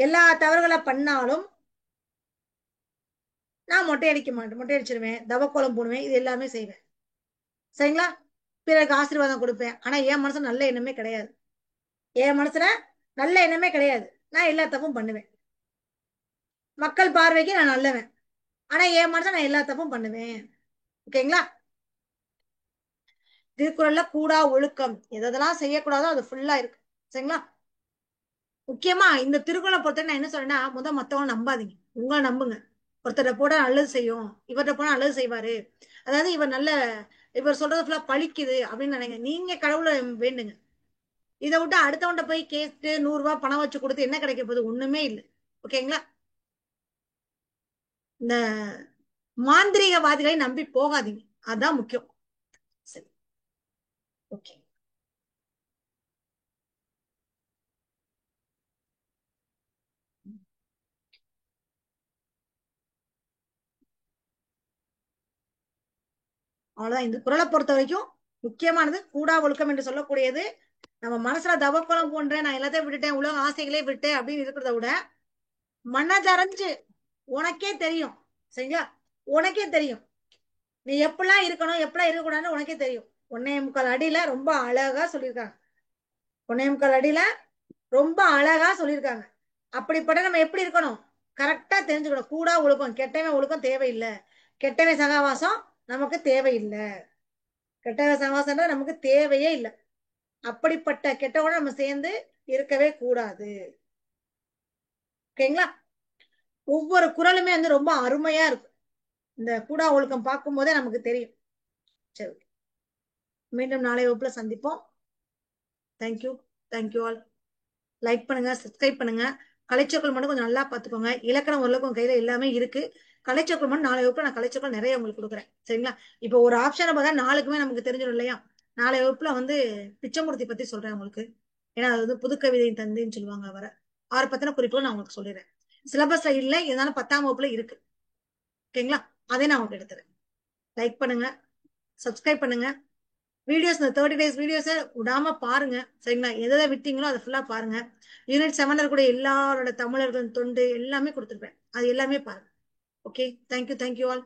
எல்லா தவறுகளை பண்ணாலும் நான் மொட்டை அடிக்க மாட்டேன், மொட்டை அடிச்சிருவேன், தவக்கோலம் போடுவேன், இது எல்லாமே செய்வேன். சரிங்களா? பிறருக்கு ஆசீர்வாதம் கொடுப்பேன். ஆனா என் மனசுல நல்ல எண்ணமே கிடையாது, என் மனசுல நல்ல எண்ணமே கிடையாது. நான் எல்லா தப்பும் பண்ணுவேன். மக்கள் பார்வைக்கு நான் நல்லவன், ஆனா என் மனசுல நான் எல்லா தப்பும் பண்ணுவேன். ஓகேங்களா? திருக்குறள்ல கூடா ஒழுக்கம் எதெல்லாம் செய்யக்கூடாதோ அது ஃபுல்லா இருக்கு. சரிங்களா? முக்கியமா இந்த திருக்குறளை பொறுத்த நான் என்ன சொல்றேன்னா, மத்தவங்க நம்பாதீங்க, உங்களை நம்புங்க. ஒருத்தரை போட நல்லது செய்யும், இவர்கிட்ட போனா நல்லது செய்வாரு, அதாவது இவர் நல்ல, இவர் சொல்றது ஃபுல்லா பழிக்குது அப்படின்னு நினைங்க. நீங்க கடவுளை வேண்டுங்க. இதை விட்டு அடுத்தவன்ட்ட போய் கேட்டு 100 ரூபாய் பணம் வச்சு கொடுத்து என்ன கிடைக்க போகுது? ஒண்ணுமே இல்லை. ஓகேங்களா? இந்த மாந்திரீகவாதிகளை நம்பி போகாதீங்க, அதான் முக்கியம். சரி. ஓகே. அவ்வளவுதான். இந்த குறளை பொறுத்த வரைக்கும் முக்கியமானது கூடா ஒழுக்கம் என்று சொல்லக்கூடியது. நம்ம மனசுல தவக்குளம் போன்றேன், நான் எல்லாத்தையும் விட்டுட்டேன், உலக ஆசைகளே விட்டேன் அப்படின்னு இருக்கிறத விட மனதறிஞ்சு உனக்கே தெரியும். சரிங்களா? உனக்கே தெரியும் நீ எப்படிலாம் இருக்கணும், எப்படிலாம் இருக்கக்கூடாதுன்னு உனக்கே தெரியும். 1.25 அடியில ரொம்ப அழகா சொல்லியிருக்காங்க. 1.25 அடியில ரொம்ப அழகா சொல்லியிருக்காங்க. அப்படிப்பட்ட நம்ம எப்படி இருக்கணும்? கரெக்டா தெரிஞ்சுக்கணும். கூடா ஒழுக்கம், கெட்டவன் ஒழுக்கம் தேவையில்லை, கெட்டவன் சகவாசம் நமக்கு தேவையில்லை, கெட்டவன் சகவாசம்ன்றது நமக்கு தேவையே இல்லை. அப்படிப்பட்ட கெட்டவனோட நம்ம சேர்ந்து இருக்கவே கூடாது. ஓகேங்களா? ஒவ்வொரு குறளுமே வந்து ரொம்ப அருமையா இருக்கும். இந்த கூடா ஒழுக்கம் பார்க்கும் போதே நமக்கு தெரியும். சரி, மீண்டும் நாளை வகுப்புல சந்திப்போம். தேங்க்யூ. Thank you all. லைக் பண்ணுங்க, சப்ஸ்கிரைப் பண்ணுங்க. கலைச்சொற்கள் மட்டும் கொஞ்சம் நல்லா பார்த்துக்கோங்க. இலக்கணம் ஓரளவுக்கு உங்க கையில எல்லாமே இருக்கு. கலைச்சொற்கள் மட்டும் நாளை வகுப்புல நான் கலைச்சொற்கள் நிறைய உங்களுக்கு கொடுக்குறேன். சரிங்களா? இப்போ ஒரு ஆப்ஷனை பார்த்தா நாளுக்குமே நமக்கு தெரிஞ்சிடும் இல்லையா? நாளை வகுப்புல வந்து பிச்சமூர்த்தி பத்தி சொல்றேன் உங்களுக்கு. ஏன்னா அது வந்து புதுக்கவிதையின் தந்தைன்னு சொல்லுவாங்க அவரை. அவரை பத்தின குறிப்புகள் நான் உங்களுக்கு சொல்லிடுறேன். சிலபஸ்ல இல்லை, இருந்தாலும் 10ஆம் வகுப்புல இருக்கு. ஓகேங்களா? அதை நான் உங்களுக்கு எடுத்துறேன். லைக் பண்ணுங்க, சப்ஸ்கிரைப் பண்ணுங்க, வீடியோஸ் இந்த 30 days வீடியோஸை விடாம பாருங்க. சரிங்களா? எதை விட்டீங்களோ அதை ஃபுல்லா பாருங்க. யூனிட் 7 கூட எல்லாரோட தமிழர்கள் தொண்டு எல்லாமே கொடுத்துருப்பேன். அது எல்லாமே பாருங்க. Okay, thank you all.